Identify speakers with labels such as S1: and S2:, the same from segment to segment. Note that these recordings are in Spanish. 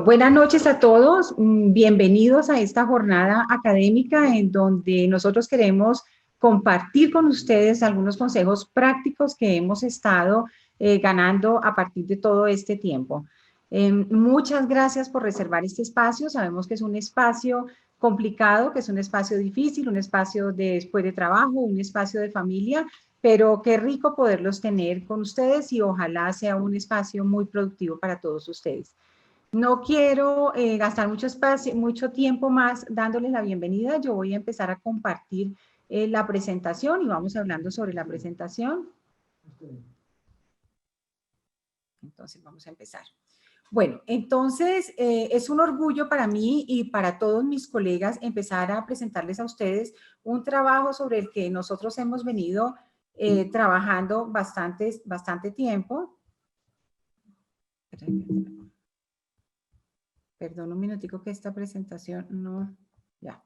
S1: Buenas noches a todos. Bienvenidos a esta jornada académica en donde nosotros queremos compartir con ustedes algunos consejos prácticos que hemos estado ganando a partir de todo este tiempo. Muchas gracias por reservar este espacio. Sabemos que es un espacio complicado, que es un espacio difícil, un espacio después de trabajo, un espacio de familia, pero qué rico poderlos tener con ustedes y ojalá sea un espacio muy productivo para todos ustedes. No quiero gastar mucho espacio, mucho tiempo más dándoles la bienvenida. Yo voy a empezar a compartir la presentación y vamos hablando sobre la presentación. Entonces vamos a empezar. Bueno, entonces es un orgullo para mí y para todos mis colegas empezar a presentarles a ustedes un trabajo sobre el que nosotros hemos venido trabajando bastante tiempo. Perdón un minutico que esta presentación no, ya.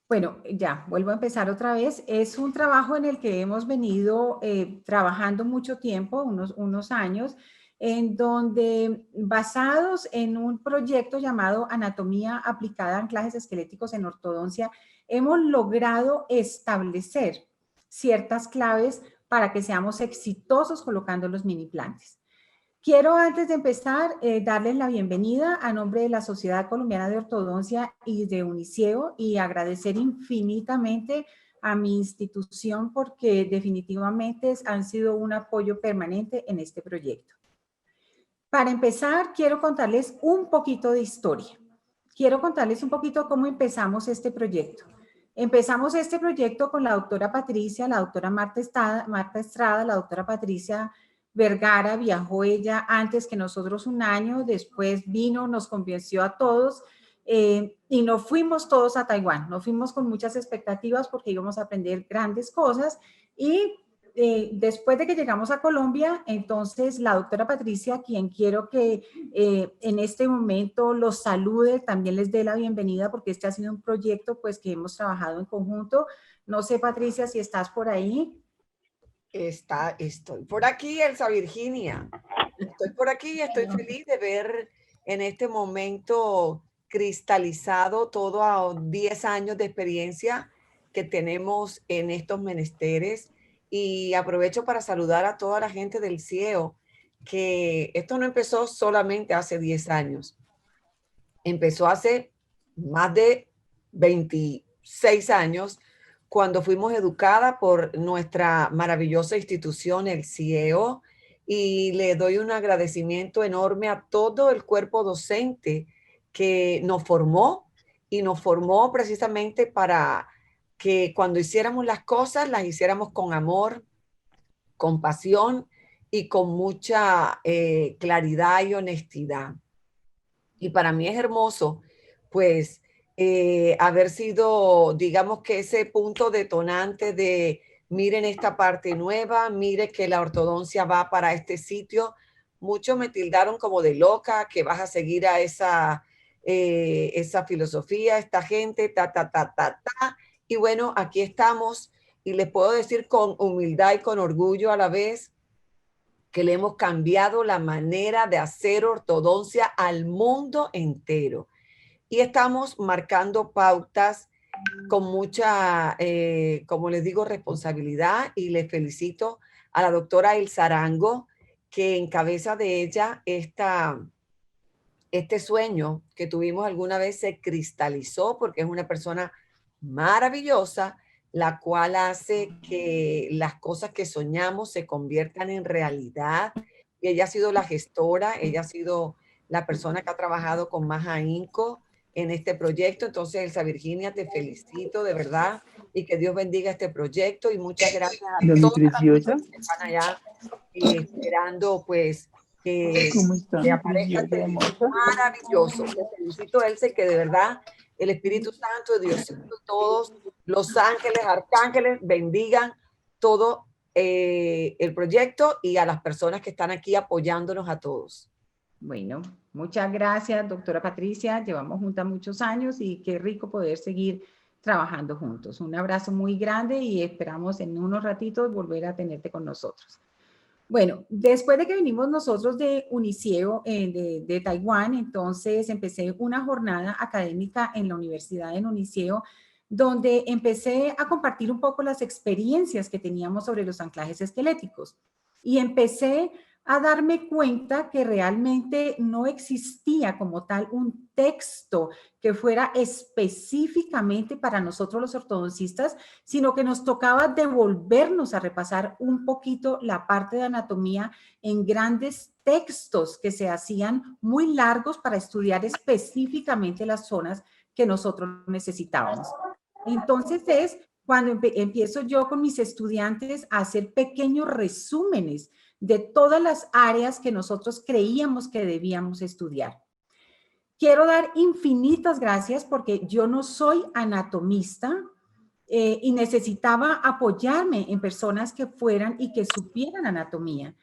S1: Bueno, ya, vuelvo a empezar otra vez. Es un trabajo en el que hemos venido trabajando mucho tiempo, unos años, en donde basados en un proyecto llamado Anatomía aplicada a anclajes esqueléticos en ortodoncia, hemos logrado establecer ciertas claves para que seamos exitosos colocando los mini implantes. Quiero antes de empezar darles la bienvenida a nombre de la Sociedad Colombiana de Ortodoncia y de Uniceo y agradecer infinitamente a mi institución porque definitivamente han sido un apoyo permanente en este proyecto. Para empezar, quiero contarles un poquito de historia. Quiero contarles un poquito cómo empezamos este proyecto. Empezamos este proyecto con la doctora Patricia, la doctora Marta Estrada, la doctora Patricia Vergara. Viajó ella antes que nosotros un año, después vino, nos convenció a todos y nos fuimos todos a Taiwán. Nos fuimos con muchas expectativas porque íbamos a aprender grandes cosas y después de que llegamos a Colombia, entonces la doctora Patricia, quien quiero que en este momento los salude, también les dé la bienvenida porque este ha sido un proyecto pues que hemos trabajado en conjunto. No sé, Patricia, si estás por ahí.
S2: Estoy por aquí, Elsa Virginia. Estoy por aquí y estoy feliz de ver en este momento cristalizado todo a 10 años de experiencia que tenemos en estos menesteres. Y aprovecho para saludar a toda la gente del CIEO, que esto no empezó solamente hace 10 años. Empezó hace más de 26 años, cuando fuimos educadas por nuestra maravillosa institución, el CIEO, y le doy un agradecimiento enorme a todo el cuerpo docente que nos formó y nos formó precisamente para que cuando hiciéramos las cosas, las hiciéramos con amor, con pasión y con mucha claridad y honestidad. Y para mí es hermoso, pues, haber sido, digamos que ese punto detonante de, miren esta parte nueva, mire que la ortodoncia va para este sitio. Muchos me tildaron como de loca, que vas a seguir a esa filosofía, esta gente, ta. Y bueno, aquí estamos y les puedo decir con humildad y con orgullo a la vez que le hemos cambiado la manera de hacer ortodoncia al mundo entero. Y estamos marcando pautas con mucha, como les digo, responsabilidad, y les felicito a la doctora Elsa Arango, que en cabeza de ella este sueño que tuvimos alguna vez se cristalizó, porque es una persona maravillosa, la cual hace que las cosas que soñamos se conviertan en realidad. Y ella ha sido la gestora, ella ha sido la persona que ha trabajado con más ahínco en este proyecto. Entonces, Elsa Virginia, te felicito de verdad y que Dios bendiga este proyecto, y muchas gracias a todas las personas que están allá esperando pues que aparezca este video maravilloso. Te felicito, Elsa, y que de verdad el Espíritu Santo, Diosito, todos los ángeles, arcángeles, bendigan todo el proyecto y a las personas que están aquí apoyándonos a todos.
S1: Bueno, muchas gracias, doctora Patricia. Llevamos juntas muchos años y qué rico poder seguir trabajando juntos. Un abrazo muy grande y esperamos en unos ratitos volver a tenerte con nosotros. Bueno, después de que vinimos nosotros de Uniceo, de Taiwán, entonces empecé una jornada académica en la Universidad de Uniceo, donde empecé a compartir un poco las experiencias que teníamos sobre los anclajes esqueléticos. Y empecé a darme cuenta que realmente no existía como tal un texto que fuera específicamente para nosotros los ortodoncistas, sino que nos tocaba devolvernos a repasar un poquito la parte de anatomía en grandes textos que se hacían muy largos para estudiar específicamente las zonas que nosotros necesitábamos. Entonces es cuando empiezo yo con mis estudiantes a hacer pequeños resúmenes de todas las áreas que nosotros creíamos que debíamos estudiar. Quiero dar infinitas gracias porque yo no soy anatomista y necesitaba apoyarme en personas que fueran y que supieran anatomía.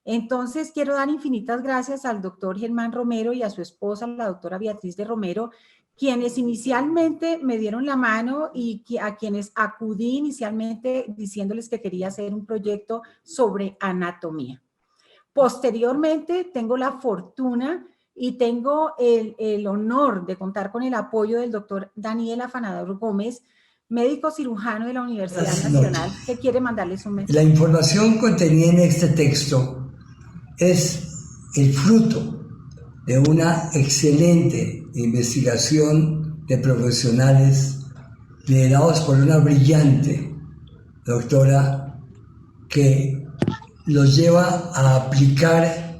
S1: Entonces, quiero dar infinitas gracias al doctor Germán Romero y a su esposa, la doctora Beatriz de Romero, quienes inicialmente me dieron la mano y a quienes acudí inicialmente diciéndoles que quería hacer un proyecto sobre anatomía. Posteriormente, tengo la fortuna y tengo el honor de contar con el apoyo del doctor Daniel Afanador Gómez, médico cirujano de la Universidad Nacional, que quiere mandarles un mensaje.
S3: La información contenida en este texto es el fruto de una excelente investigación de profesionales liderados por una brillante doctora que los lleva a aplicar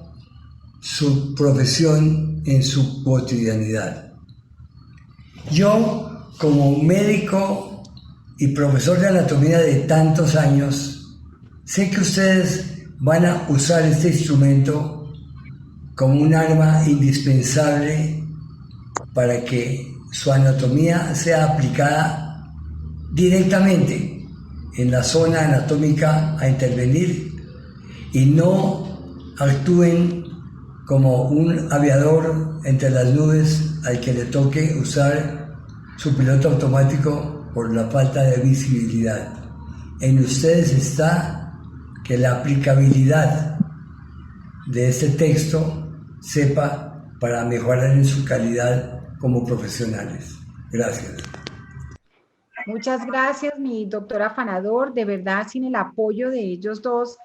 S3: su profesión en su cotidianidad. Yo, como médico y profesor de anatomía de tantos años, sé que ustedes van a usar este instrumento como un arma indispensable para que su anatomía sea aplicada directamente en la zona anatómica a intervenir y no actúen como un aviador entre las nubes al que le toque usar su piloto automático por la falta de visibilidad. En ustedes está que la aplicabilidad de este texto sepa para mejorar en su calidad como profesionales. Gracias.
S1: Muchas gracias, mi doctor Afanador. De verdad, sin el apoyo de ellos dos,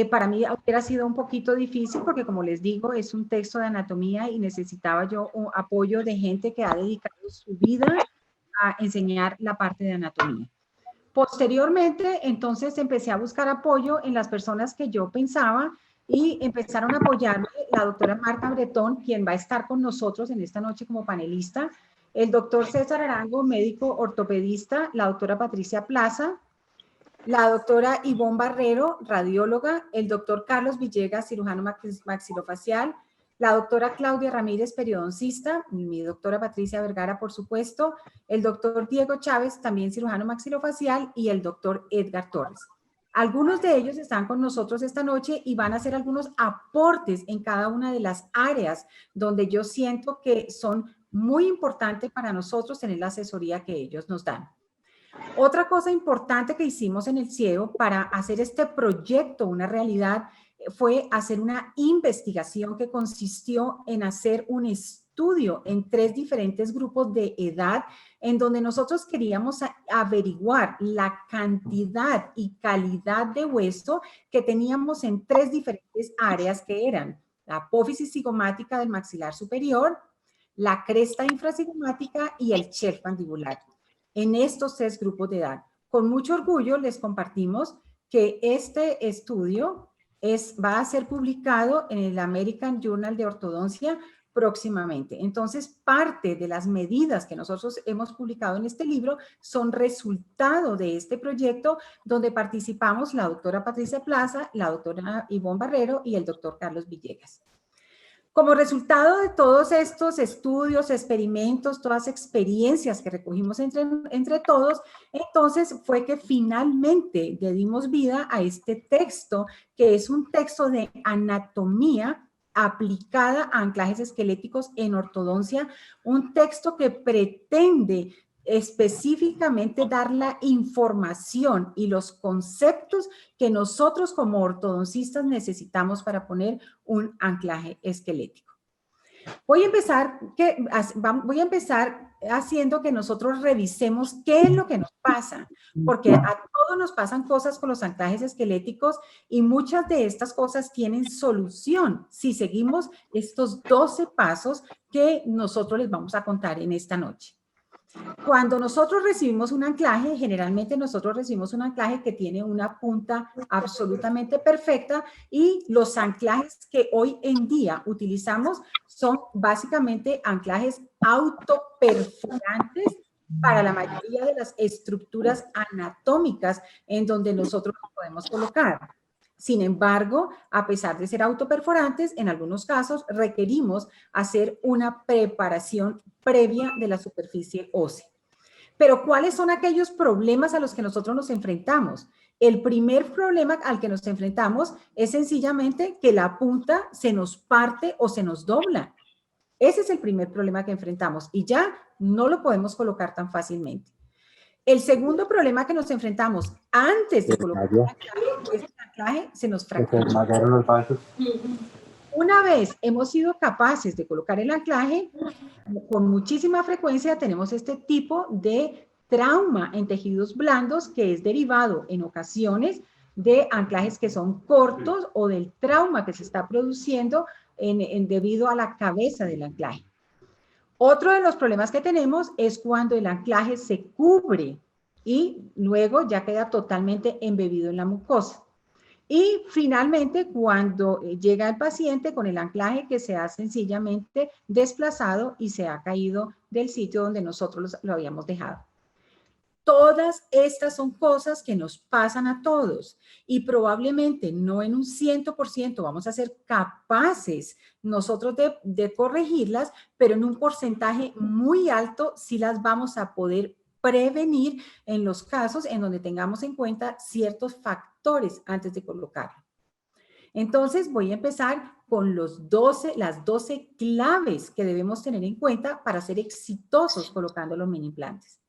S1: para mí hubiera sido un poquito difícil porque, como les digo, es un texto de anatomía y necesitaba yo un apoyo de gente que ha dedicado su vida a enseñar la parte de anatomía. Posteriormente, entonces, empecé a buscar apoyo en las personas que yo pensaba y empezaron a apoyarme la doctora Marta Bretón, quien va a estar con nosotros en esta noche como panelista, el doctor César Arango, médico ortopedista, la doctora Patricia Plaza, la doctora Ivonne Barrero, radióloga, el doctor Carlos Villegas, cirujano maxilofacial, la doctora Claudia Ramírez, periodoncista, mi doctora Patricia Vergara, por supuesto, el doctor Diego Chávez, también cirujano maxilofacial, y el doctor Edgar Torres. Algunos de ellos están con nosotros esta noche y van a hacer algunos aportes en cada una de las áreas donde yo siento que son muy importantes para nosotros tener la asesoría que ellos nos dan. Otra cosa importante que hicimos en el CIEO para hacer este proyecto una realidad fue hacer una investigación que consistió en hacer un estudio en 3 diferentes grupos de edad en donde nosotros queríamos averiguar la cantidad y calidad de hueso que teníamos en 3 diferentes áreas que eran la apófisis cigomática del maxilar superior, la cresta infrasigomática y el shelf mandibular. En estos 3 grupos de edad. Con mucho orgullo les compartimos que este estudio va a ser publicado en el American Journal de Ortodoncia próximamente. Entonces, parte de las medidas que nosotros hemos publicado en este libro son resultado de este proyecto donde participamos la doctora Patricia Plaza, la doctora Ivonne Barrero y el doctor Carlos Villegas. Como resultado de todos estos estudios, experimentos, todas experiencias que recogimos entre todos, entonces fue que finalmente le dimos vida a este texto, que es un texto de anatomía aplicada a anclajes esqueléticos en ortodoncia, un texto que pretende específicamente dar la información y los conceptos que nosotros como ortodoncistas necesitamos para poner un anclaje esquelético. Voy a empezar haciendo que nosotros revisemos qué es lo que nos pasa, porque a todos nos pasan cosas con los anclajes esqueléticos y muchas de estas cosas tienen solución si seguimos estos 12 pasos que nosotros les vamos a contar en esta noche. Cuando nosotros recibimos un anclaje, generalmente nosotros recibimos un anclaje que tiene una punta absolutamente perfecta y los anclajes que hoy en día utilizamos son básicamente anclajes autoperforantes para la mayoría de las estructuras anatómicas en donde nosotros los podemos colocar. Sin embargo, a pesar de ser autoperforantes, en algunos casos requerimos hacer una preparación previa de la superficie ósea. Pero ¿cuáles son aquellos problemas a los que nosotros nos enfrentamos? El primer problema al que nos enfrentamos es sencillamente que la punta se nos parte o se nos dobla. Ese es el primer problema que enfrentamos y ya no lo podemos colocar tan fácilmente. El segundo problema que nos enfrentamos antes de colocar el anclaje es que el anclaje se nos fractura. Una vez hemos sido capaces de colocar el anclaje, con muchísima frecuencia tenemos este tipo de trauma en tejidos blandos que es derivado en ocasiones de anclajes que son cortos o del trauma que se está produciendo debido a la cabeza del anclaje. Otro de los problemas que tenemos es cuando el anclaje se cubre y luego ya queda totalmente embebido en la mucosa. Y finalmente, cuando llega el paciente con el anclaje que se ha sencillamente desplazado y se ha caído del sitio donde nosotros lo habíamos dejado. Todas estas son cosas que nos pasan a todos y probablemente no en un 100% vamos a ser capaces nosotros de corregirlas, pero en un porcentaje muy alto sí las vamos a poder prevenir en los casos en donde tengamos en cuenta ciertos factores antes de colocarlo. Entonces voy a empezar con las 12 claves que debemos tener en cuenta para ser exitosos colocando los mini implantes.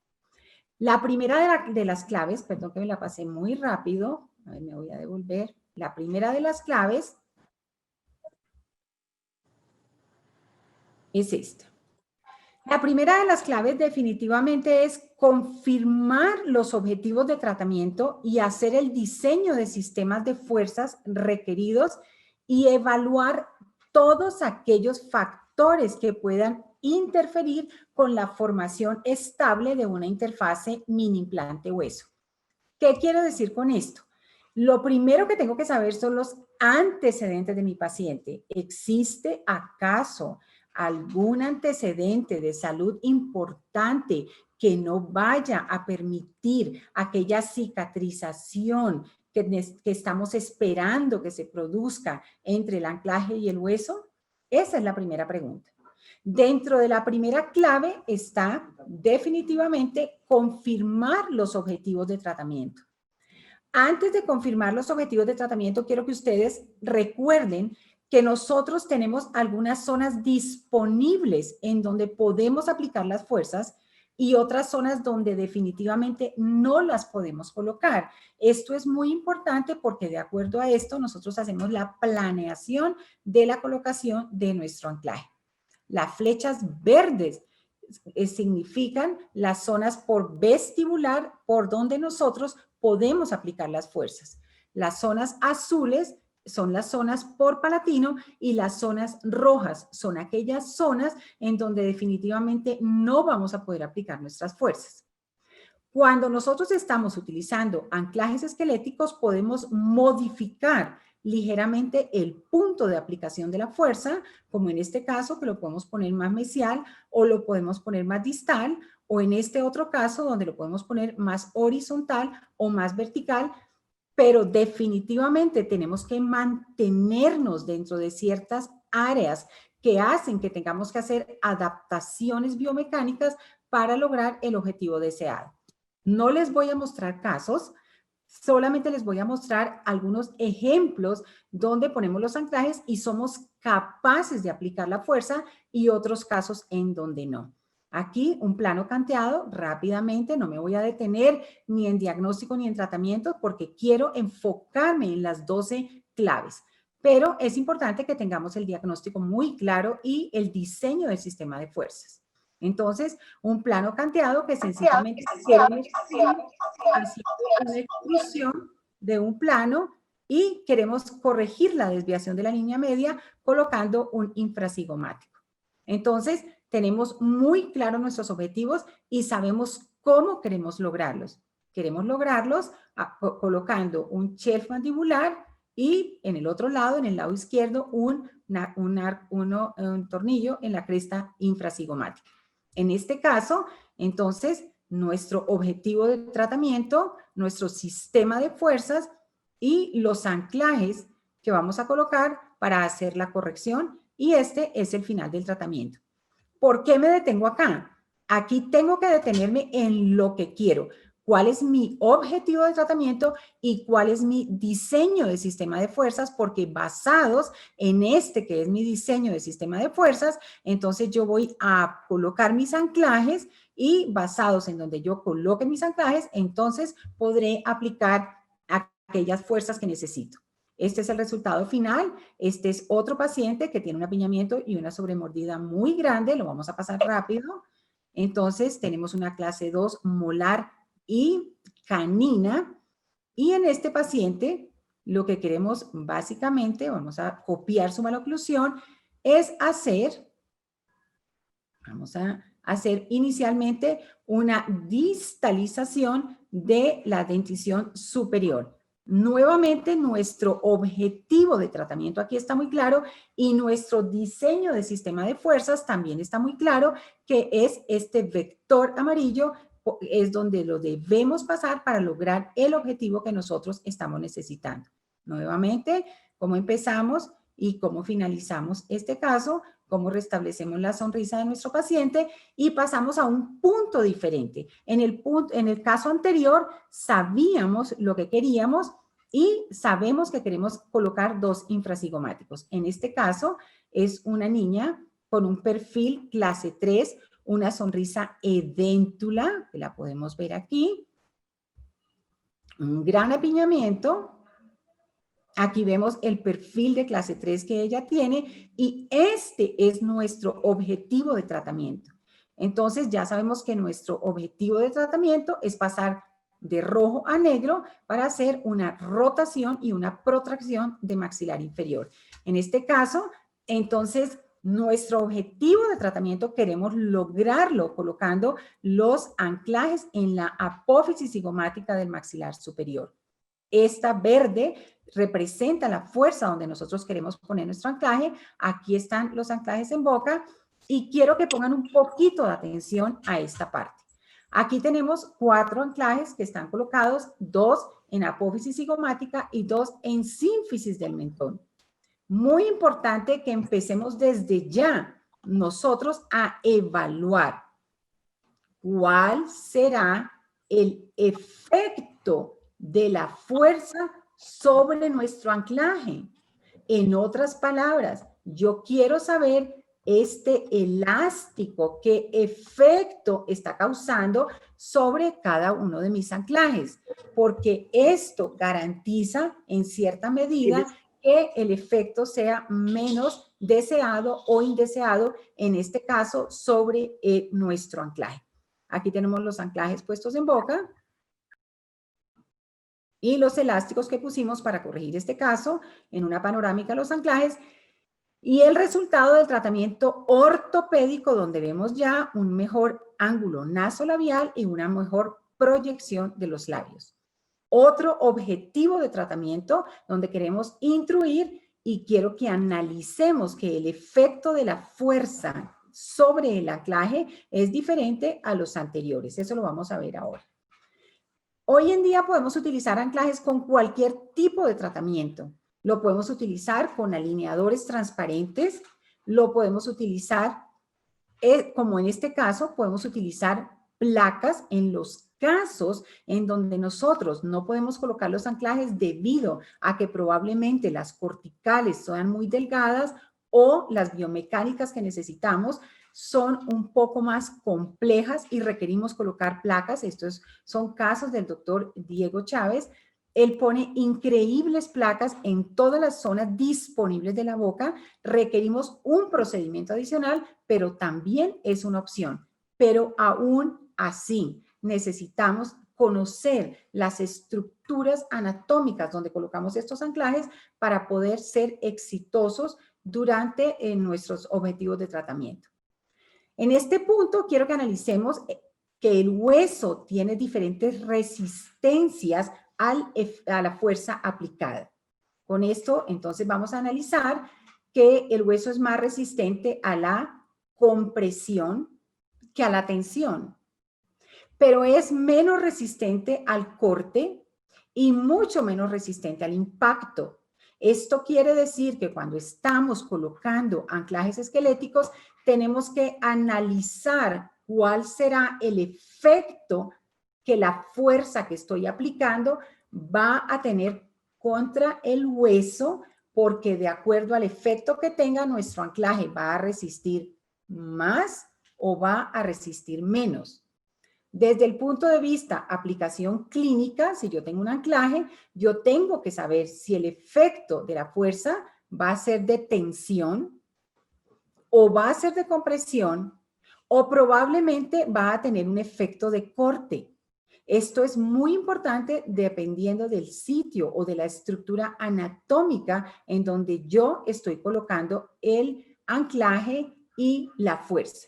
S1: La primera de las claves, perdón que me la pasé muy rápido, a ver, me voy a devolver. La primera de las claves es esta. La primera de las claves definitivamente es confirmar los objetivos de tratamiento y hacer el diseño de sistemas de fuerzas requeridos y evaluar todos aquellos factores que puedan interferir con la formación estable de una interfase mini implante hueso. ¿Qué quiero decir con esto? Lo primero que tengo que saber son los antecedentes de mi paciente. ¿Existe acaso algún antecedente de salud importante que no vaya a permitir aquella cicatrización que estamos esperando que se produzca entre el anclaje y el hueso? Esa es la primera pregunta. Dentro de la primera clave está definitivamente confirmar los objetivos de tratamiento. Antes de confirmar los objetivos de tratamiento, quiero que ustedes recuerden que nosotros tenemos algunas zonas disponibles en donde podemos aplicar las fuerzas y otras zonas donde definitivamente no las podemos colocar. Esto es muy importante porque de acuerdo a esto nosotros hacemos la planeación de la colocación de nuestro anclaje. Las flechas verdes significan las zonas por vestibular por donde nosotros podemos aplicar las fuerzas. Las zonas azules son las zonas por palatino y las zonas rojas son aquellas zonas en donde definitivamente no vamos a poder aplicar nuestras fuerzas. Cuando nosotros estamos utilizando anclajes esqueléticos podemos modificar ligeramente el punto de aplicación de la fuerza, como en este caso que lo podemos poner más mesial o lo podemos poner más distal, o en este otro caso donde lo podemos poner más horizontal o más vertical, pero definitivamente tenemos que mantenernos dentro de ciertas áreas que hacen que tengamos que hacer adaptaciones biomecánicas para lograr el objetivo deseado. No les voy a mostrar casos, solamente les voy a mostrar algunos ejemplos donde ponemos los anclajes y somos capaces de aplicar la fuerza y otros casos en donde no. Aquí un plano canteado rápidamente, no me voy a detener ni en diagnóstico ni en tratamiento porque quiero enfocarme en las 12 claves. Pero es importante que tengamos el diagnóstico muy claro y el diseño del sistema de fuerzas. Entonces, un plano canteado que sencillamente queremos haciendo una extrusión de un plano y queremos corregir la desviación de la línea media colocando un infracigomático. Entonces, tenemos muy claros nuestros objetivos y sabemos cómo queremos lorgarlos. Queremos lograrlos colocando un shelf mandibular y en el otro lado, en el lado izquierdo, un tornillo en la cresta infracigomática. En este caso, entonces, nuestro objetivo de tratamiento, nuestro sistema de fuerzas y los anclajes que vamos a colocar para hacer la corrección y este es el final del tratamiento. ¿Por qué me detengo acá? Aquí tengo que detenerme en lo que quiero. ¿Cuál es mi objetivo de tratamiento y cuál es mi diseño de sistema de fuerzas? Porque basados en este que es mi diseño de sistema de fuerzas, entonces yo voy a colocar mis anclajes y basados en donde yo coloque mis anclajes, entonces podré aplicar aquellas fuerzas que necesito. Este es el resultado final. Este es otro paciente que tiene un apiñamiento y una sobremordida muy grande. Lo vamos a pasar rápido. Entonces, tenemos una clase 2 molar y canina. Y en este paciente, lo que queremos básicamente, vamos a copiar su maloclusión, es vamos a hacer inicialmente una distalización de la dentición superior. Nuevamente, nuestro objetivo de tratamiento aquí está muy claro y nuestro diseño de sistema de fuerzas también está muy claro, que es este vector amarillo, es donde lo debemos pasar para lograr el objetivo que nosotros estamos necesitando. Nuevamente, ¿cómo empezamos y cómo finalizamos este caso? Cómo restablecemos la sonrisa de nuestro paciente y pasamos a un punto diferente. En el caso anterior sabíamos lo que queríamos y sabemos que queremos colocar 2 infracigomáticos. En este caso es una niña con un perfil clase 3, una sonrisa edéntula, que la podemos ver aquí, un gran apiñamiento. Aquí vemos el perfil de clase 3 que ella tiene y este es nuestro objetivo de tratamiento. Entonces ya sabemos que nuestro objetivo de tratamiento es pasar de rojo a negro para hacer una rotación y una protracción de maxilar inferior. En este caso, entonces, nuestro objetivo de tratamiento queremos lograrlo colocando los anclajes en la apófisis cigomática del maxilar superior. Esta verde representa la fuerza donde nosotros queremos poner nuestro anclaje. Aquí están los anclajes en boca y quiero que pongan un poquito de atención a esta parte. Aquí tenemos 4 anclajes que están colocados, 2 en apófisis cigomática y 2 en sínfisis del mentón. Muy importante que empecemos desde ya nosotros a evaluar cuál será el efecto de la fuerza sobre nuestro anclaje. En otras palabras, yo quiero saber este elástico, qué efecto está causando sobre cada uno de mis anclajes, porque esto garantiza en cierta medida que el efecto sea menos deseado o indeseado, en este caso, sobre nuestro anclaje. Aquí tenemos los anclajes puestos en boca y los elásticos que pusimos para corregir este caso en una panorámica los anclajes y el resultado del tratamiento ortopédico donde vemos ya un mejor ángulo nasolabial y una mejor proyección de los labios. Otro objetivo de tratamiento donde queremos intruir y quiero que analicemos que el efecto de la fuerza sobre el anclaje es diferente a los anteriores. Eso lo vamos a ver ahora. Hoy en día podemos utilizar anclajes con cualquier tipo de tratamiento. Lo podemos utilizar con alineadores transparentes, lo podemos utilizar, como en este caso, podemos utilizar placas en los casos en donde nosotros no podemos colocar los anclajes debido a que probablemente las corticales sean muy delgadas o las biomecánicas que necesitamos son un poco más complejas y requerimos colocar placas. Estos son casos del doctor Diego Chávez. Él pone increíbles placas en todas las zonas disponibles de la boca. Requerimos un procedimiento adicional, pero también es una opción. Pero aún así, necesitamos conocer las estructuras anatómicas donde colocamos estos anclajes para poder ser exitosos durante nuestros objetivos de tratamiento. En este punto quiero que analicemos que el hueso tiene diferentes resistencias a la fuerza aplicada. Con esto, entonces, vamos a analizar que el hueso es más resistente a la compresión que a la tensión, pero es menos resistente al corte y mucho menos resistente al impacto. Esto quiere decir que cuando estamos colocando anclajes esqueléticos, tenemos que analizar cuál será el efecto que la fuerza que estoy aplicando va a tener contra el hueso, porque de acuerdo al efecto que tenga, nuestro anclaje va a resistir más o va a resistir menos. Desde el punto de vista aplicación clínica, si yo tengo un anclaje, yo tengo que saber si el efecto de la fuerza va a ser de tensión o va a ser de compresión o probablemente va a tener un efecto de corte. Esto es muy importante dependiendo del sitio o de la estructura anatómica en donde yo estoy colocando el anclaje y la fuerza.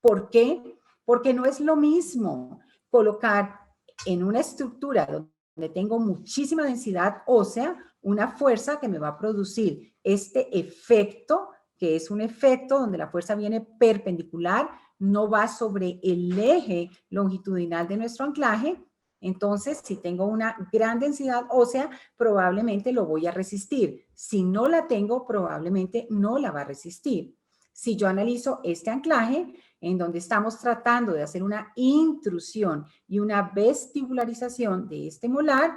S1: ¿Por qué? Porque no es lo mismo colocar en una estructura donde tengo muchísima densidad ósea una fuerza que me va a producir este efecto, que es un efecto donde la fuerza viene perpendicular, no va sobre el eje longitudinal de nuestro anclaje. Entonces, si tengo una gran densidad ósea, probablemente lo voy a resistir. Si no la tengo, probablemente no la va a resistir. Si yo analizo este anclaje, en donde estamos tratando de hacer una intrusión y una vestibularización de este molar,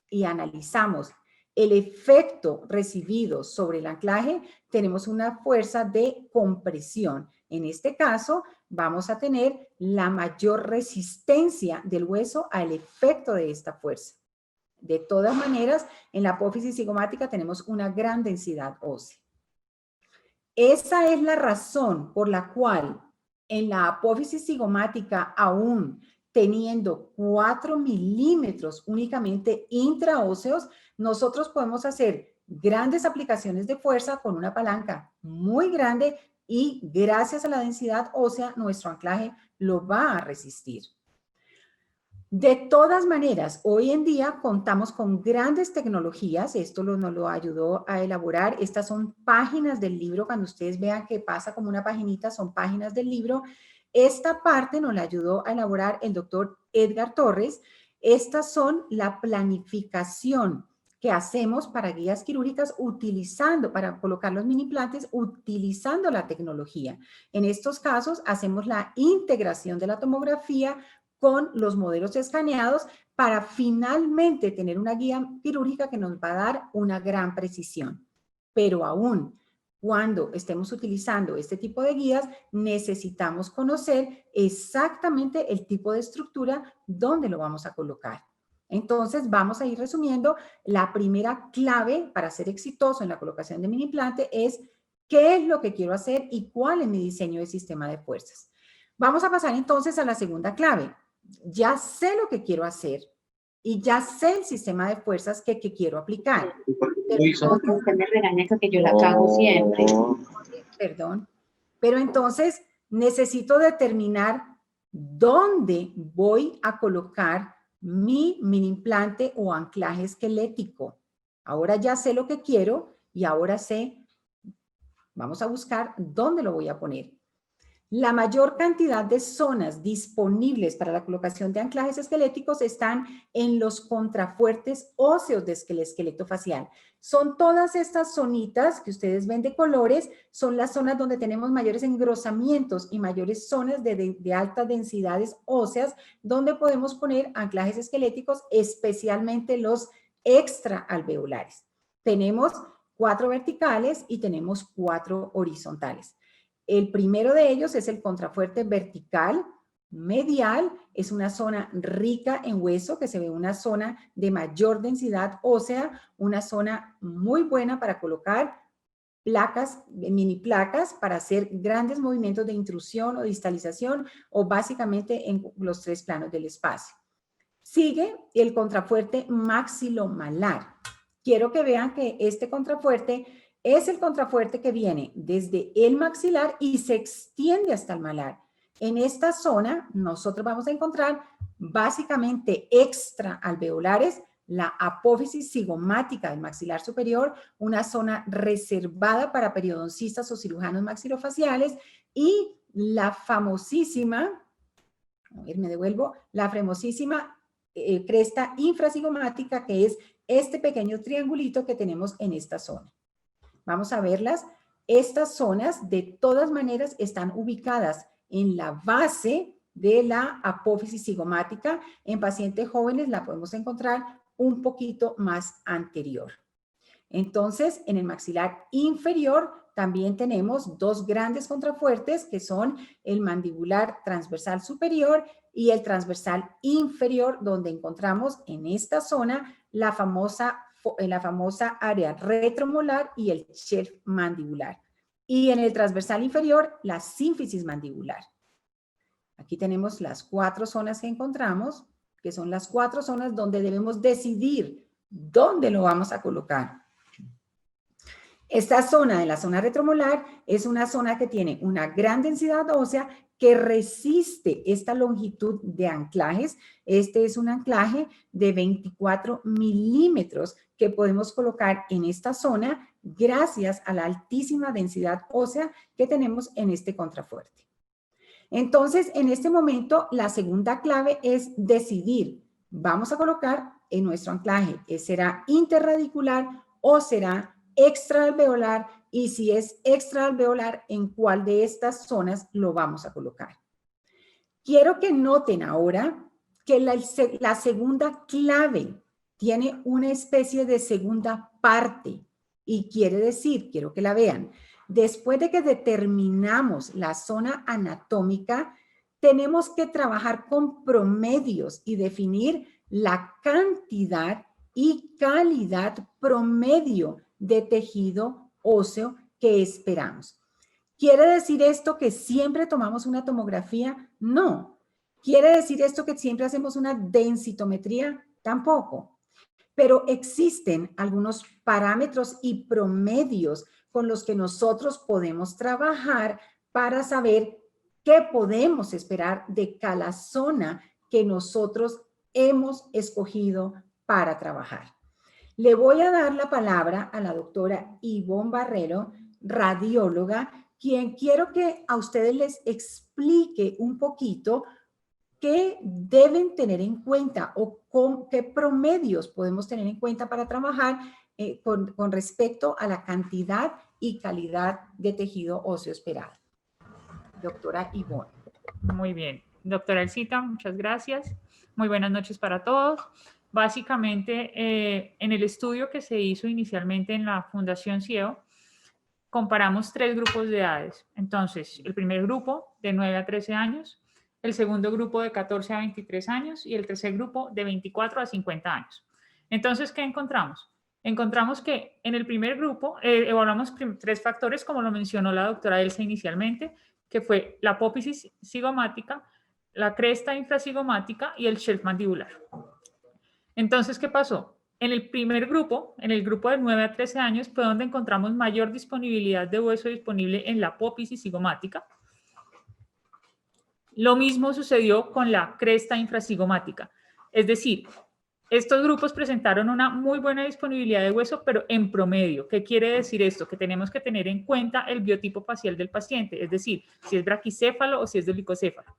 S1: y analizamos el efecto recibido sobre el anclaje, tenemos una fuerza de compresión. En este caso, vamos a tener la mayor resistencia del hueso al efecto de esta fuerza. De todas maneras, en la apófisis cigomática tenemos una gran densidad ósea. Esa es la razón por la cual en la apófisis cigomática, aún teniendo 4 milímetros únicamente intraóseos, nosotros podemos hacer grandes aplicaciones de fuerza con una palanca muy grande y gracias a la densidad ósea, nuestro anclaje lo va a resistir. De todas maneras, hoy en día contamos con grandes tecnologías, esto nos lo ayudó a elaborar, estas son páginas del libro, cuando ustedes vean que pasa como una paginita, son páginas del libro. Esta parte nos la ayudó a elaborar el doctor Edgar Torres. Estas son la planificación que hacemos para guías quirúrgicas utilizando, para colocar los mini implantes, utilizando la tecnología. En estos casos hacemos la integración de la tomografía con los modelos escaneados para finalmente tener una guía quirúrgica que nos va a dar una gran precisión. Pero aún cuando estemos utilizando este tipo de guías, necesitamos conocer exactamente el tipo de estructura donde lo vamos a colocar. Entonces, vamos a ir resumiendo. La primera clave para ser exitoso en la colocación de mini implante es qué es lo que quiero hacer y cuál es mi diseño de sistema de fuerzas. Vamos a pasar entonces a la segunda clave. Ya sé lo que quiero hacer y ya sé el sistema de fuerzas que quiero aplicar.
S4: Usted me regaña que yo la cago siempre.
S1: Perdón. Pero entonces necesito determinar dónde voy a colocar mi mini implante o anclaje esquelético. Ahora ya sé lo que quiero y ahora sé, vamos a buscar dónde lo voy a poner. La mayor cantidad de zonas disponibles para la colocación de anclajes esqueléticos están en los contrafuertes óseos del esqueleto facial. Son todas estas zonitas que ustedes ven de colores, son las zonas donde tenemos mayores engrosamientos y mayores zonas de altas densidades óseas, donde podemos poner anclajes esqueléticos, especialmente los extraalveolares. Tenemos 4 verticales y tenemos 4 horizontales. El primero de ellos es el contrafuerte vertical medial, es una zona rica en hueso, que se ve una zona de mayor densidad ósea, una zona muy buena para colocar placas, mini placas, para hacer grandes movimientos de intrusión o distalización, o básicamente en los 3 planos del espacio. Sigue el contrafuerte maxilomalar. Quiero que vean que este contrafuerte es el contrafuerte que viene desde el maxilar y se extiende hasta el malar. En esta zona nosotros vamos a encontrar básicamente extraalveolares, la apófisis cigomática del maxilar superior, una zona reservada para periodoncistas o cirujanos maxilofaciales, y la famosísima, a ver, me devuelvo, la famosísima cresta infracigomática, que es este pequeño triangulito que tenemos en esta zona. Vamos a verlas. Estas zonas de todas maneras están ubicadas en la base de la apófisis cigomática. En pacientes jóvenes la podemos encontrar un poquito más anterior. Entonces, en el maxilar inferior también tenemos 2 grandes contrafuertes, que son el mandibular transversal superior y el transversal inferior, donde encontramos en esta zona la famosa área retromolar y el shelf mandibular. Y en el transversal inferior, la sínfisis mandibular. Aquí tenemos las 4 zonas que encontramos, que son las 4 zonas donde debemos decidir dónde lo vamos a colocar. Esta zona de la zona retromolar es una zona que tiene una gran densidad ósea que resiste esta longitud de anclajes. Este es un anclaje de 24 milímetros que podemos colocar en esta zona gracias a la altísima densidad ósea que tenemos en este contrafuerte. Entonces, en este momento, la segunda clave es decidir. Vamos a colocar en nuestro anclaje, ¿será interradicular o será extraalveolar? Y si es extraalveolar, ¿en cuál de estas zonas lo vamos a colocar? Quiero que noten ahora que la segunda clave tiene una especie de segunda parte, y quiere decir, quiero que la vean, después de que determinamos la zona anatómica, tenemos que trabajar con promedios y definir la cantidad y calidad promedio de tejido óseo que esperamos. ¿Quiere decir esto que siempre tomamos una tomografía? No. ¿Quiere decir esto que siempre hacemos una densitometría? Tampoco. Pero existen algunos parámetros y promedios con los que nosotros podemos trabajar para saber qué podemos esperar de cada zona que nosotros hemos escogido para trabajar. Le voy a dar la palabra a la doctora Ivonne Barrero, radióloga, quien quiero que a ustedes les explique un poquito qué deben tener en cuenta o qué promedios podemos tener en cuenta para trabajar con respecto a la cantidad y calidad de tejido óseo esperado. Doctora Ivonne.
S5: Muy bien. Doctora Elcita, muchas gracias. Muy buenas noches para todos. Básicamente, en el estudio que se hizo inicialmente en la Fundación CIEO, comparamos 3 grupos de edades. Entonces, el primer grupo de 9 a 13 años, el segundo grupo de 14 a 23 años y el tercer grupo de 24 a 50 años. Entonces, ¿qué encontramos? Encontramos que en el primer grupo evaluamos 3 factores, como lo mencionó la doctora Elsa inicialmente, que fue la apófisis cigomática, la cresta infracigomática y el shelf mandibular. Entonces, ¿qué pasó? En el primer grupo, en el grupo de 9 a 13 años, fue donde encontramos mayor disponibilidad de hueso disponible en la apófisis cigomática. Lo mismo sucedió con la cresta infracigomática. Es decir, estos grupos presentaron una muy buena disponibilidad de hueso, pero en promedio. ¿Qué quiere decir esto? Que tenemos que tener en cuenta el biotipo facial del paciente, es decir, si es braquicéfalo o si es dolicocéfalo.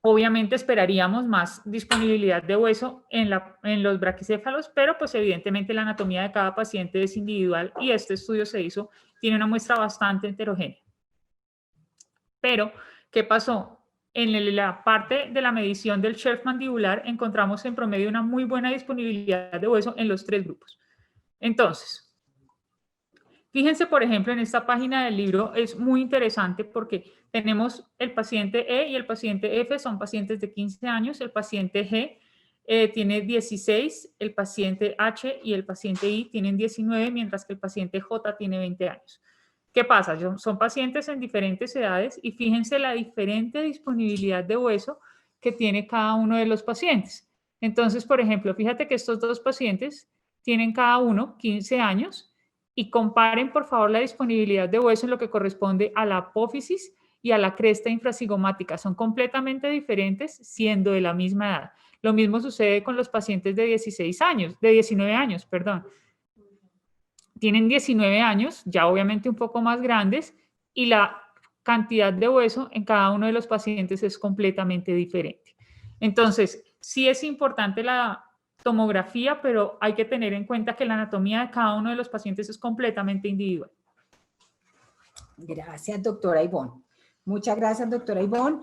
S5: Obviamente esperaríamos más disponibilidad de hueso en los braquicéfalos, pero pues evidentemente la anatomía de cada paciente es individual y este estudio tiene una muestra bastante heterogénea. Pero, ¿qué pasó? En la parte de la medición del shelf mandibular encontramos en promedio una muy buena disponibilidad de hueso en los 3 grupos. Entonces, Fíjense, por ejemplo, en esta página del libro es muy interesante porque tenemos el paciente E y el paciente F, son pacientes de 15 años, el paciente G tiene 16, el paciente H y el paciente I tienen 19, mientras que el paciente J tiene 20 años. ¿Qué pasa? Son pacientes en diferentes edades y fíjense la diferente disponibilidad de hueso que tiene cada uno de los pacientes. Entonces, por ejemplo, fíjate que estos dos pacientes tienen cada uno 15 años y comparen, por favor, la disponibilidad de hueso en lo que corresponde a la apófisis y a la cresta infrasigomática. Son completamente diferentes siendo de la misma edad. Lo mismo sucede con los pacientes de 19 años, perdón. Tienen 19 años, ya obviamente un poco más grandes, y la cantidad de hueso en cada uno de los pacientes es completamente diferente. Entonces, sí es importante la tomografía, pero hay que tener en cuenta que la anatomía de cada uno de los pacientes es completamente individual.
S1: Gracias, doctora Ivonne. Muchas gracias, doctora Ivonne.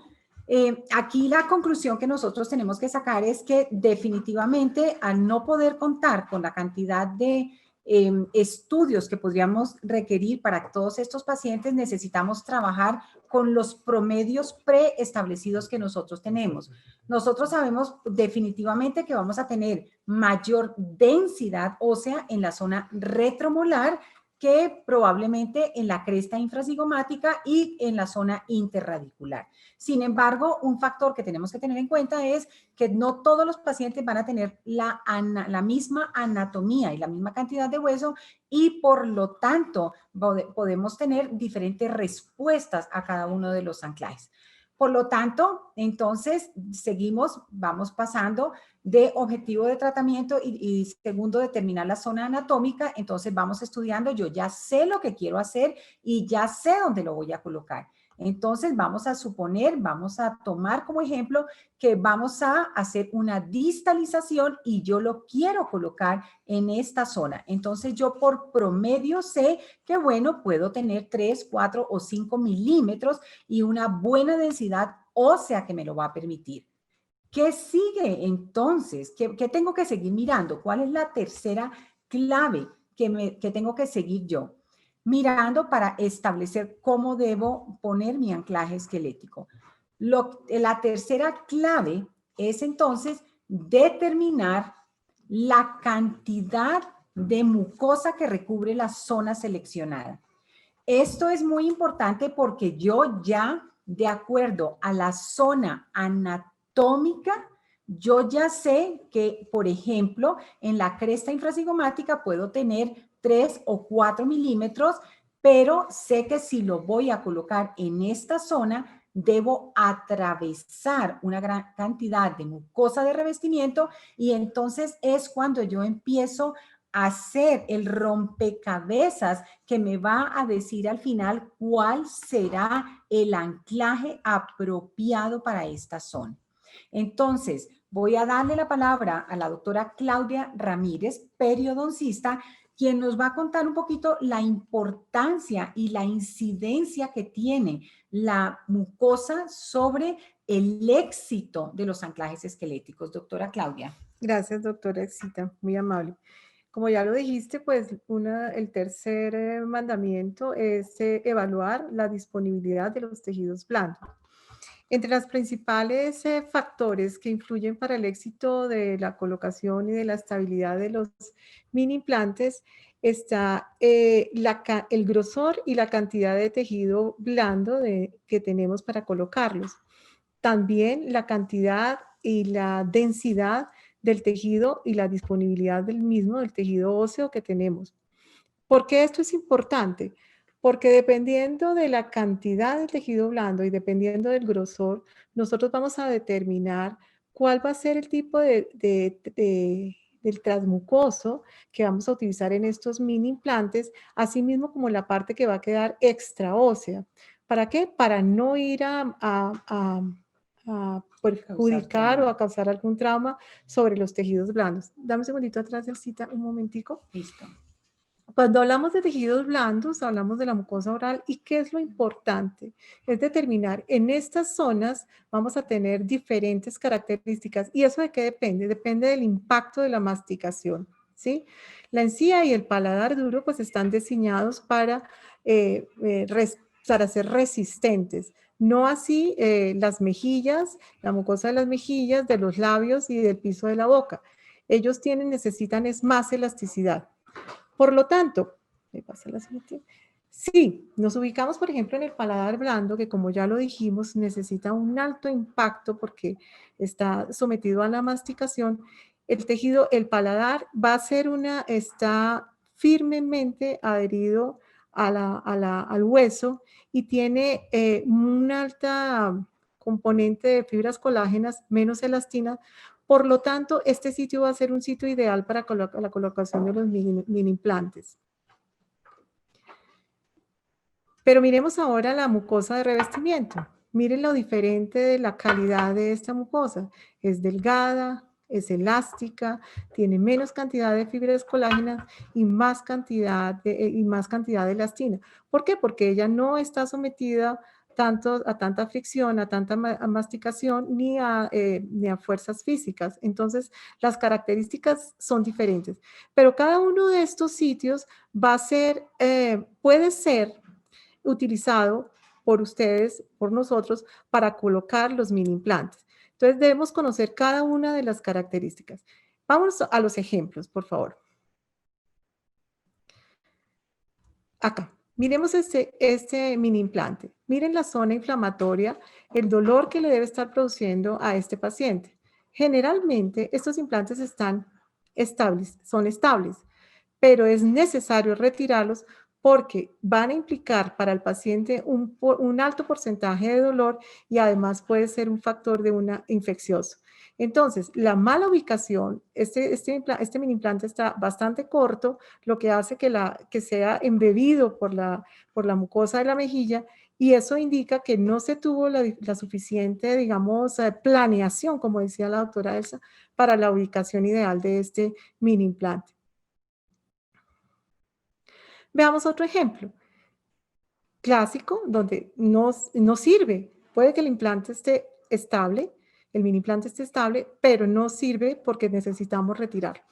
S1: Aquí la conclusión que nosotros tenemos que sacar es que definitivamente al no poder contar con la cantidad de estudios que podríamos requerir para todos estos pacientes, necesitamos trabajar con los promedios preestablecidos que nosotros tenemos. Nosotros sabemos definitivamente que vamos a tener mayor densidad ósea en la zona retromolar que probablemente en la cresta infrasigomática y en la zona interradicular. Sin embargo, un factor que tenemos que tener en cuenta es que no todos los pacientes van a tener la misma anatomía y la misma cantidad de hueso y por lo tanto podemos tener diferentes respuestas a cada uno de los anclajes. Por lo tanto, entonces, vamos pasando de objetivo de tratamiento y segundo, determinar la zona anatómica. Entonces, vamos estudiando, yo ya sé lo que quiero hacer y ya sé dónde lo voy a colocar. Entonces, vamos a tomar como ejemplo que vamos a hacer una distalización y yo lo quiero colocar en esta zona. Entonces, yo por promedio sé que, bueno, puedo tener 3, 4 o 5 milímetros y una buena densidad ósea que me lo va a permitir. ¿Qué sigue entonces? ¿Qué tengo que seguir mirando? ¿Cuál es la tercera clave que tengo que seguir yo? Mirando para establecer cómo debo poner mi anclaje esquelético. La tercera clave es entonces determinar la cantidad de mucosa que recubre la zona seleccionada. Esto es muy importante porque yo ya, de acuerdo a la zona anatómica, yo ya sé que, por ejemplo, en la cresta infrasigomática puedo tener 3 o 4 milímetros, pero sé que si lo voy a colocar en esta zona, debo atravesar una gran cantidad de mucosa de revestimiento y entonces es cuando yo empiezo a hacer el rompecabezas que me va a decir al final cuál será el anclaje apropiado para esta zona. Entonces, voy a darle la palabra a la doctora Claudia Ramírez, periodoncista, quien nos va a contar un poquito la importancia y la incidencia que tiene la mucosa sobre el éxito de los anclajes esqueléticos. Doctora Claudia.
S6: Gracias, doctora Exita, muy amable. Como ya lo dijiste, pues el tercer mandamiento es evaluar la disponibilidad de los tejidos blandos. Entre los principales factores que influyen para el éxito de la colocación y de la estabilidad de los mini implantes está el grosor y la cantidad de tejido blando que tenemos para colocarlos. También la cantidad y la densidad del tejido y la disponibilidad del mismo, del tejido óseo que tenemos. ¿Por qué esto es importante? Porque dependiendo de la cantidad de tejido blando y dependiendo del grosor, nosotros vamos a determinar cuál va a ser el tipo del transmucoso que vamos a utilizar en estos mini implantes, así mismo como la parte que va a quedar extraósea. ¿Para qué? Para no ir a perjudicar o a causar algún trauma sobre los tejidos blandos. Dame un segundito atrás, Elcita, un momentico.
S1: Listo.
S6: Cuando hablamos de tejidos blandos, hablamos de la mucosa oral y ¿qué es lo importante? Es determinar, en estas zonas vamos a tener diferentes características. ¿Y eso de qué depende? Depende del impacto de la masticación, ¿sí? La encía y el paladar duro pues están diseñados para ser resistentes. No así las mejillas, la mucosa de las mejillas, de los labios y del piso de la boca. Ellos necesitan es más elasticidad. Por lo tanto, ¿me pasa la siguiente? Sí, nos ubicamos, por ejemplo, en el paladar blando, que como ya lo dijimos, necesita un alto impacto porque está sometido a la masticación. El tejido, el paladar va a ser está firmemente adherido al hueso y tiene una alta componente de fibras colágenas, menos elastina. Por lo tanto, este sitio va a ser un sitio ideal para la colocación de los mini implantes. Pero miremos ahora la mucosa de revestimiento. Miren lo diferente de la calidad de esta mucosa. Es delgada, es elástica, tiene menos cantidad de fibras colágenas y más cantidad de elastina. ¿Por qué? Porque ella no está sometida a tanta fricción, a tanta masticación, ni a fuerzas físicas. Entonces, las características son diferentes. Pero cada uno de estos sitios va a ser, puede ser utilizado por ustedes, por nosotros, para colocar los mini implantes. Entonces, debemos conocer cada una de las características. Vamos a los ejemplos, por favor. Acá, miremos este mini implante. Miren la zona inflamatoria, el dolor que le debe estar produciendo a este paciente. Generalmente, estos implantes están estables, son estables, pero es necesario retirarlos porque van a implicar para el paciente un alto porcentaje de dolor y además puede ser un factor de una infeccioso. Entonces, la mala ubicación, este mini implante está bastante corto, lo que hace que sea embebido por la mucosa de la mejilla y eso indica que no se tuvo la suficiente, digamos, planeación, como decía la doctora Elsa, para la ubicación ideal de este mini implante. Veamos otro ejemplo clásico donde no sirve. Puede que el implante esté estable, el mini implante esté estable, pero no sirve porque necesitamos retirarlo.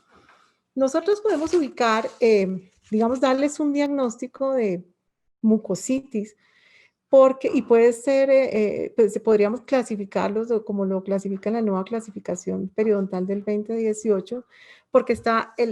S6: Nosotros podemos ubicar, digamos, darles un diagnóstico de mucositis y puede ser, pues podríamos clasificarlos como lo clasifica la nueva clasificación periodontal del 2018, porque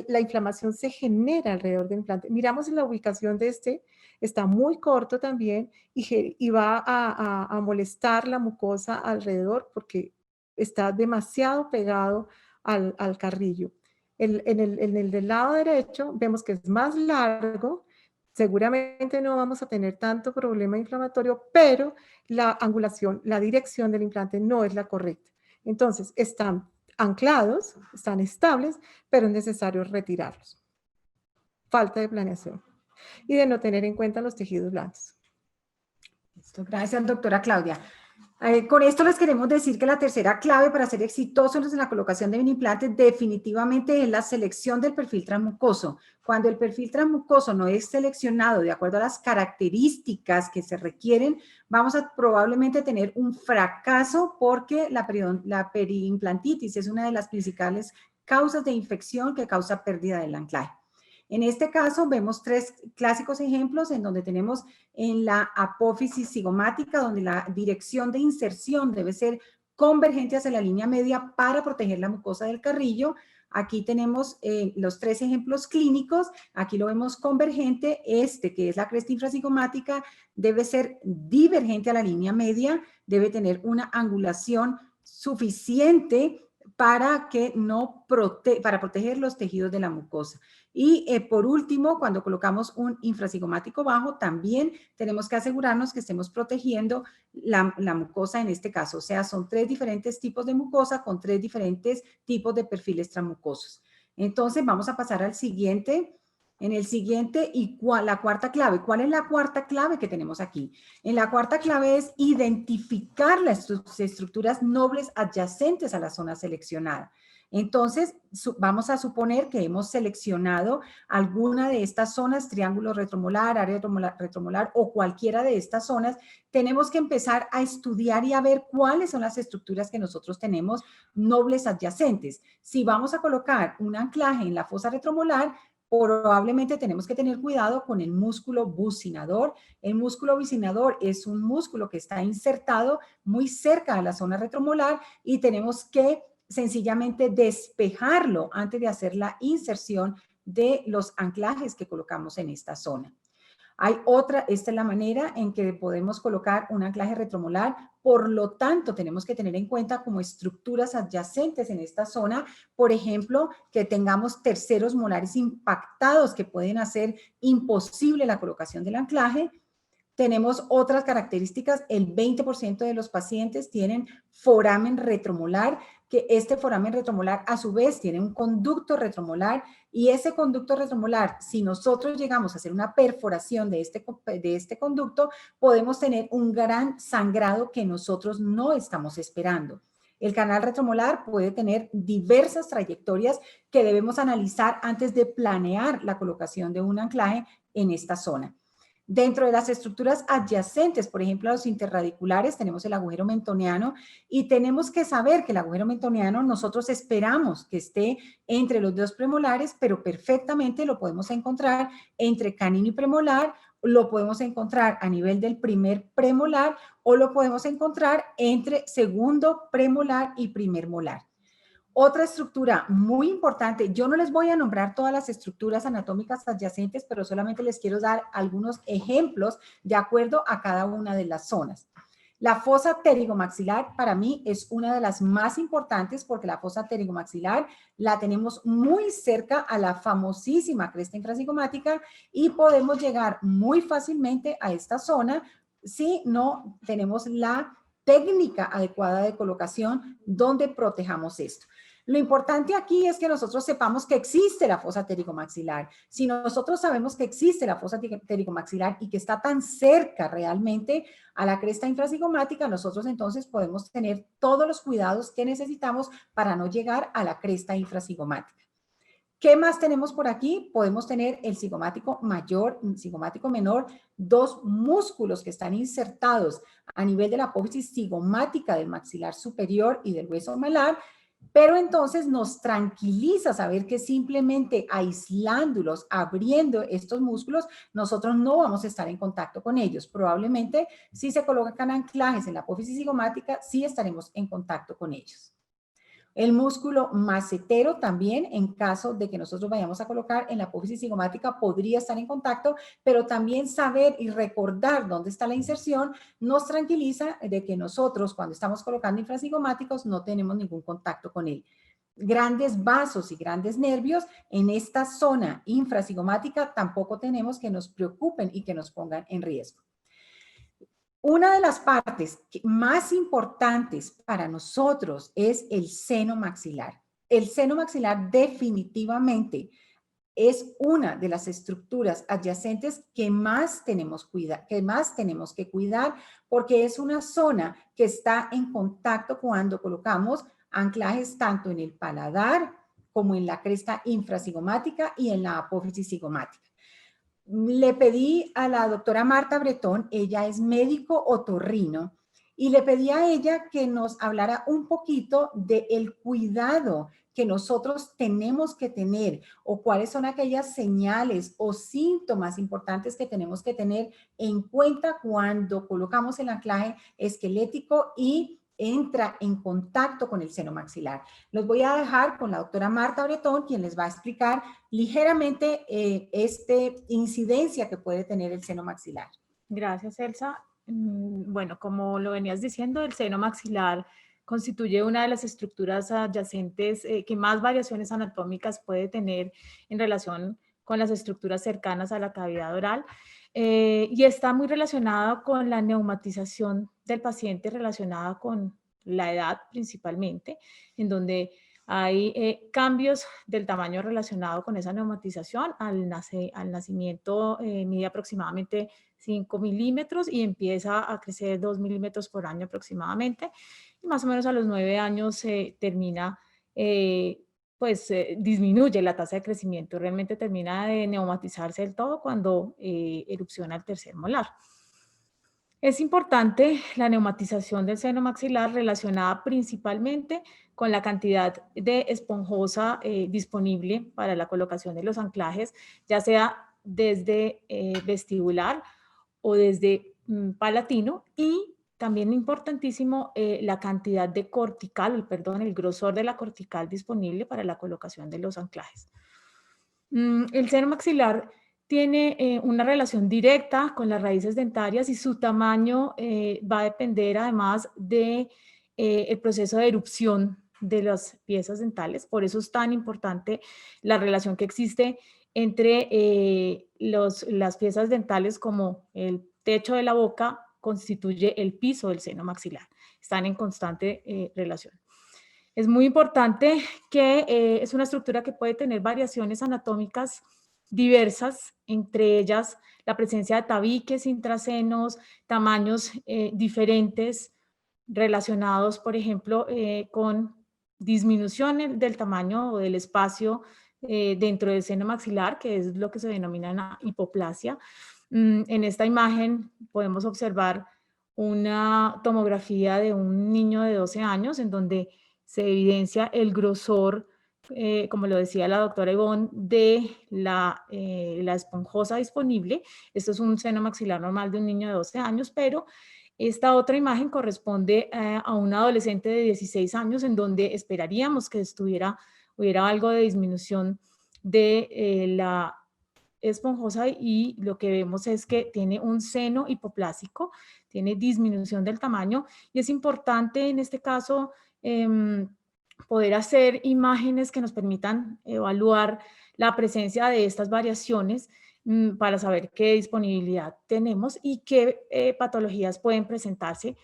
S6: la inflamación se genera alrededor del implante. Miramos la ubicación de está muy corto también y va a molestar la mucosa alrededor porque está demasiado pegado al carrillo. En el del lado derecho vemos que es más largo. Seguramente no vamos a tener tanto problema inflamatorio, pero la angulación, la dirección del implante no es la correcta. Entonces, están anclados, están estables, pero es necesario retirarlos. Falta de planeación y de no tener en cuenta los tejidos blandos.
S1: Listo, gracias, doctora Claudia. Con esto les queremos decir que la tercera clave para ser exitosos en la colocación de mini implantes definitivamente es la selección del perfil transmucoso. Cuando el perfil transmucoso no es seleccionado de acuerdo a las características que se requieren, vamos a probablemente tener un fracaso porque la periimplantitis es una de las principales causas de infección que causa pérdida del anclaje. En este caso vemos tres clásicos ejemplos en donde tenemos en la apófisis cigomática, donde la dirección de inserción debe ser convergente hacia la línea media para proteger la mucosa del carrillo. Aquí tenemos los tres ejemplos clínicos. Aquí lo vemos convergente. Que es la cresta infracigomática, debe ser divergente a la línea media, debe tener una angulación suficiente para proteger los tejidos de la mucosa. Y por último, cuando colocamos un infracigomático bajo, también tenemos que asegurarnos que estemos protegiendo la mucosa en este caso. O sea, son tres diferentes tipos de mucosa con tres diferentes tipos de perfiles transmucosos. Entonces, vamos a pasar al siguiente. En el siguiente, la cuarta clave. ¿Cuál es la cuarta clave que tenemos aquí? En la cuarta clave es identificar las estructuras nobles adyacentes a la zona seleccionada. Entonces, vamos a suponer que hemos seleccionado alguna de estas zonas, triángulo retromolar, área retromolar o cualquiera de estas zonas. Tenemos que empezar a estudiar y a ver cuáles son las estructuras que nosotros tenemos nobles adyacentes. Si vamos a colocar un anclaje en la fosa retromolar, probablemente tenemos que tener cuidado con el músculo bucinador. El músculo bucinador es un músculo que está insertado muy cerca a la zona retromolar y tenemos que sencillamente despejarlo antes de hacer la inserción de los anclajes que colocamos en esta zona. Hay otra, esta es la manera en que podemos colocar un anclaje retromolar, por lo tanto tenemos que tener en cuenta como estructuras adyacentes en esta zona, por ejemplo, que tengamos terceros molares impactados que pueden hacer imposible la colocación del anclaje. Tenemos otras características, el 20% de los pacientes tienen foramen retromolar, que este foramen retromolar a su vez tiene un conducto retromolar y ese conducto retromolar, si nosotros llegamos a hacer una perforación de este conducto, podemos tener un gran sangrado que nosotros no estamos esperando. El canal retromolar puede tener diversas trayectorias que debemos analizar antes de planear la colocación de un anclaje en esta zona. Dentro de las estructuras adyacentes, por ejemplo, a los interradiculares, tenemos el agujero mentoniano y tenemos que saber que el agujero mentoniano nosotros esperamos que esté entre los dos premolares, pero perfectamente lo podemos encontrar entre canino y premolar, lo podemos encontrar a nivel del primer premolar o lo podemos encontrar entre segundo premolar y primer molar. Otra estructura muy importante, yo no les voy a nombrar todas las estructuras anatómicas adyacentes, pero solamente les quiero dar algunos ejemplos de acuerdo a cada una de las zonas. La fosa pterigomaxilar para mí es una de las más importantes porque la fosa pterigomaxilar la tenemos muy cerca a la famosísima cresta infracigomática y podemos llegar muy fácilmente a esta zona si no tenemos la técnica adecuada de colocación donde protejamos esto. Lo importante aquí es que nosotros sepamos que existe la fosa pterigomaxilar. Si nosotros sabemos que existe la fosa pterigomaxilar y que está tan cerca realmente a la cresta infracigomática, nosotros entonces podemos tener todos los cuidados que necesitamos para no llegar a la cresta infracigomática. ¿Qué más tenemos por aquí? Podemos tener el cigomático mayor, cigomático menor, dos músculos que están insertados a nivel de la apófisis cigomática del maxilar superior y del hueso malar, pero entonces nos tranquiliza saber que simplemente aislándolos, abriendo estos músculos, nosotros no vamos a estar en contacto con ellos. Probablemente si se colocan anclajes en la apófisis cigomática, sí estaremos en contacto con ellos. El músculo macetero también, en caso de que nosotros vayamos a colocar en la apófisis cigomática, podría estar en contacto, pero también saber y recordar dónde está la inserción nos tranquiliza de que nosotros, cuando estamos colocando infracigomáticos, no tenemos ningún contacto con él. Grandes vasos y grandes nervios en esta zona infracigomática tampoco tenemos que nos preocupen y que nos pongan en riesgo. Una de las partes más importantes para nosotros es el seno maxilar. El seno maxilar definitivamente es una de las estructuras adyacentes que más tenemos que cuidar porque es una zona que está en contacto cuando colocamos anclajes tanto en el paladar como en la cresta infracigomática y en la apófisis cigomática. Le pedí a la doctora Marta Bretón, ella es médico otorrino, y le pedí a ella que nos hablara un poquito del cuidado que nosotros tenemos que tener o cuáles son aquellas señales o síntomas importantes que tenemos que tener en cuenta cuando colocamos el anclaje esquelético y entra en contacto con el seno maxilar. Los voy a dejar con la doctora Marta Bretón, quien les va a explicar ligeramente esta incidencia que puede tener el seno maxilar.
S5: Gracias, Elsa. Bueno, como lo venías diciendo, el seno maxilar constituye una de las estructuras adyacentes que más variaciones anatómicas puede tener en relación con las estructuras cercanas a la cavidad oral y está muy relacionado con la neumatización del paciente relacionada con la edad principalmente, en donde hay cambios del tamaño relacionado con esa neumatización. Al nacimiento mide aproximadamente 5 milímetros y empieza a crecer 2 milímetros por año aproximadamente. Y más o menos a los 9 años se termina disminuye la tasa de crecimiento, realmente termina de neumatizarse del todo cuando erupciona el tercer molar. Es importante la neumatización del seno maxilar relacionada principalmente con la cantidad de esponjosa disponible para la colocación de los anclajes, ya sea desde vestibular o desde palatino, y también importantísimo la cantidad de cortical, el grosor de la cortical disponible para la colocación de los anclajes. El seno maxilar tiene una relación directa con las raíces dentarias y su tamaño va a depender además de el proceso de erupción de las piezas dentales. Por eso es tan importante la relación que existe entre las piezas dentales, como el techo de la boca constituye el piso del seno maxilar. Están en constante relación. Es muy importante que es una estructura que puede tener variaciones anatómicas diversas, entre ellas la presencia de tabiques intrasenos, tamaños diferentes relacionados, por ejemplo, con disminución del tamaño o del espacio dentro del seno maxilar, que es lo que se denomina una hipoplasia. En esta imagen podemos observar una tomografía de un niño de 12 años en donde se evidencia el grosor, como lo decía la doctora Ivonne, de la esponjosa disponible. Esto es un seno maxilar normal de un niño de 12 años, pero esta otra imagen corresponde a un adolescente de 16 años en donde esperaríamos que hubiera algo de disminución de la esponjosa, y lo que vemos es que tiene un seno hipoplásico, tiene disminución del tamaño, y es importante en este caso poder hacer imágenes que nos permitan evaluar la presencia de estas variaciones para saber qué disponibilidad tenemos y qué patologías pueden presentarse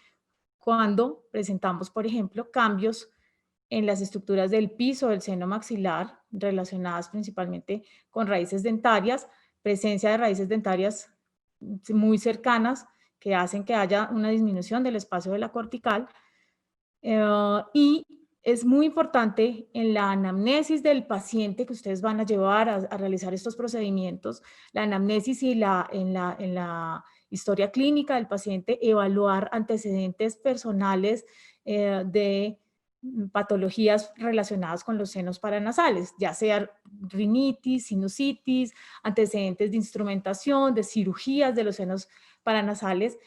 S5: cuando presentamos, por ejemplo, cambios en las estructuras del piso del seno maxilar relacionadas principalmente con raíces dentarias, presencia de raíces dentarias muy cercanas que hacen que haya una disminución del espacio de la cortical. Y es muy importante en la anamnesis del paciente que ustedes van a llevar a realizar estos procedimientos, la anamnesis y en la historia clínica del paciente, evaluar antecedentes personales de patologías relacionadas con los senos paranasales, ya sea rinitis, sinusitis, antecedentes de instrumentación, de cirugías de los senos paranasales.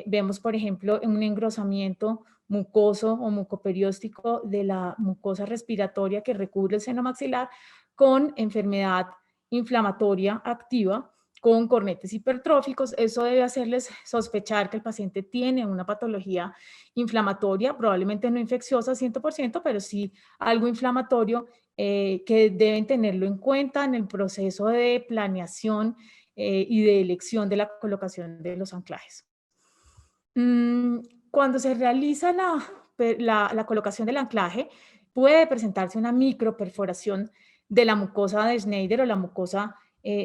S5: Vemos, por ejemplo, un engrosamiento mucoso o mucoperióstico de la mucosa respiratoria que recubre el seno maxilar con enfermedad inflamatoria activa, con cornetes hipertróficos. Eso debe hacerles sospechar que el paciente tiene una patología inflamatoria, probablemente no infecciosa 100%, pero sí algo inflamatorio que deben tenerlo en cuenta en el proceso de planeación y de elección de la colocación de los anclajes. Cuando se realiza la colocación del anclaje, puede presentarse una microperforación de la mucosa de Schneider o la mucosa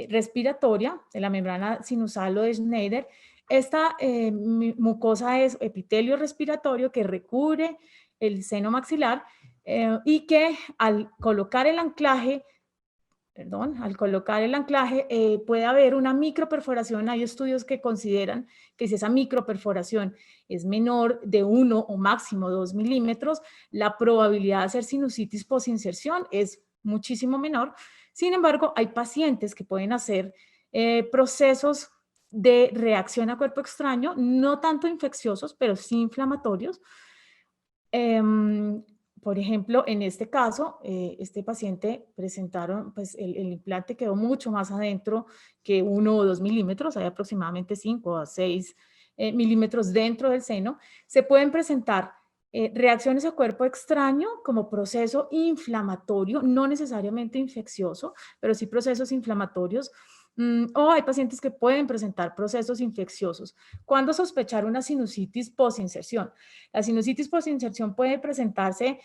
S5: respiratoria de la membrana sinusal o de Schneider. Esta mucosa es epitelio respiratorio que recubre el seno maxilar y que al colocar el anclaje puede haber una microperforación. Hay estudios que consideran que si esa microperforación es menor de 1 o máximo 2 milímetros, la probabilidad de hacer sinusitis posinserción es muchísimo menor. Sin embargo, hay pacientes que pueden hacer procesos de reacción a cuerpo extraño, no tanto infecciosos, pero sí inflamatorios. Por ejemplo, en este caso, este paciente presentaron, pues el implante quedó mucho más adentro que 1 o 2 milímetros, hay aproximadamente 5 a 6 milímetros dentro del seno. Se pueden presentar reacciones a cuerpo extraño como proceso inflamatorio, no necesariamente infeccioso, pero sí procesos inflamatorios. O hay pacientes que pueden presentar procesos infecciosos. ¿Cuándo sospechar una sinusitis posinserción? La sinusitis posinserción puede presentarse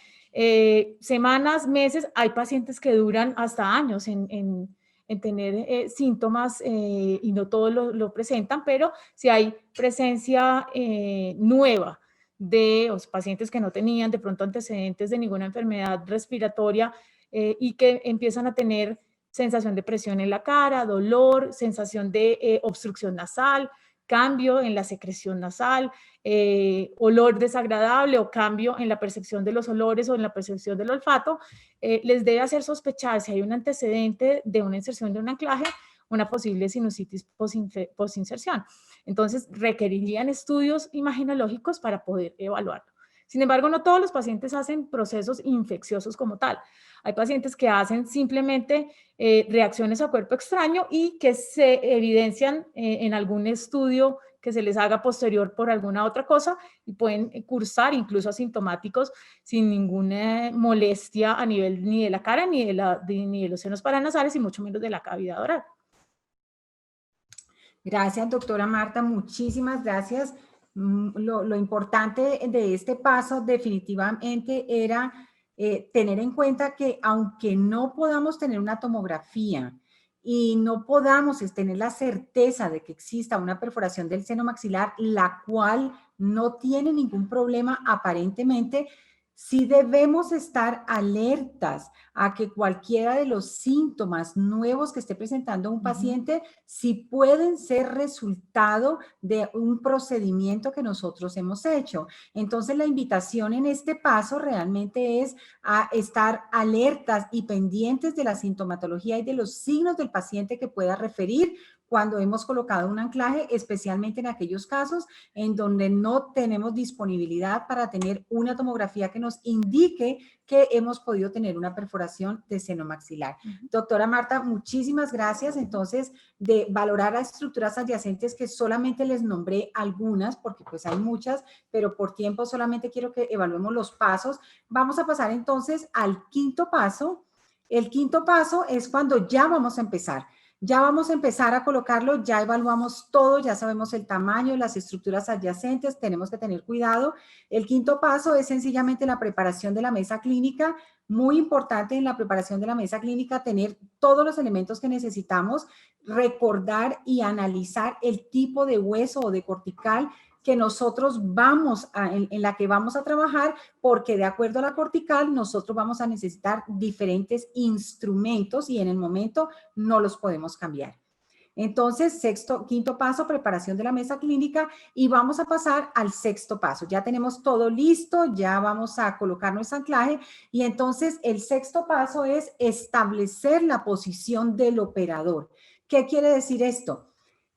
S5: semanas, meses. Hay pacientes que duran hasta años en tener síntomas y no todos lo presentan, pero si hay presencia nueva de los pacientes que no tenían de pronto antecedentes de ninguna enfermedad respiratoria y que empiezan a tener sensación de presión en la cara, dolor, sensación de obstrucción nasal, cambio en la secreción nasal, olor desagradable o cambio en la percepción de los olores o en la percepción del olfato, les debe hacer sospechar si hay un antecedente de una inserción de un anclaje, una posible sinusitis posinserción. Entonces, requerirían estudios imaginológicos para poder evaluarlo. Sin embargo, no todos los pacientes hacen procesos infecciosos como tal. Hay pacientes que hacen simplemente reacciones a cuerpo extraño y que se evidencian en algún estudio que se les haga posterior por alguna otra cosa y pueden cursar incluso asintomáticos sin ninguna molestia a nivel ni de la cara ni de los senos paranasales y mucho menos de la cavidad oral.
S1: Gracias, doctora Marta, muchísimas gracias. Lo importante de este paso definitivamente era tener en cuenta que aunque no podamos tener una tomografía y no podamos tener la certeza de que exista una perforación del seno maxilar, la cual no tiene ningún problema aparentemente, sí debemos estar alertas a que cualquiera de los síntomas nuevos que esté presentando un paciente, sí pueden ser resultado de un procedimiento que nosotros hemos hecho. Entonces, la invitación en este paso realmente es a estar alertas y pendientes de la sintomatología y de los signos del paciente que pueda referir cuando hemos colocado un anclaje, especialmente en aquellos casos en donde no tenemos disponibilidad para tener una tomografía que nos indique que hemos podido tener una perforación de seno maxilar. Doctora Marta, muchísimas gracias. Entonces, de valorar las estructuras adyacentes que solamente les nombré algunas, porque pues hay muchas, pero por tiempo solamente quiero que evaluemos los pasos. Vamos a pasar entonces al quinto paso. El quinto paso es cuando ya vamos a empezar. Ya vamos a empezar a colocarlo, ya evaluamos todo, ya sabemos el tamaño, las estructuras adyacentes, tenemos que tener cuidado. El quinto paso es sencillamente la preparación de la mesa clínica. Muy importante en la preparación de la mesa clínica tener todos los elementos que necesitamos, recordar y analizar el tipo de hueso o de cortical que nosotros en la que vamos a trabajar, porque de acuerdo a la cortical nosotros vamos a necesitar diferentes instrumentos y en el momento no los podemos cambiar. Entonces, quinto paso, preparación de la mesa clínica y vamos a pasar al sexto paso. Ya tenemos todo listo, ya vamos a colocar nuestro anclaje y entonces el sexto paso es establecer la posición del operador. ¿Qué quiere decir esto?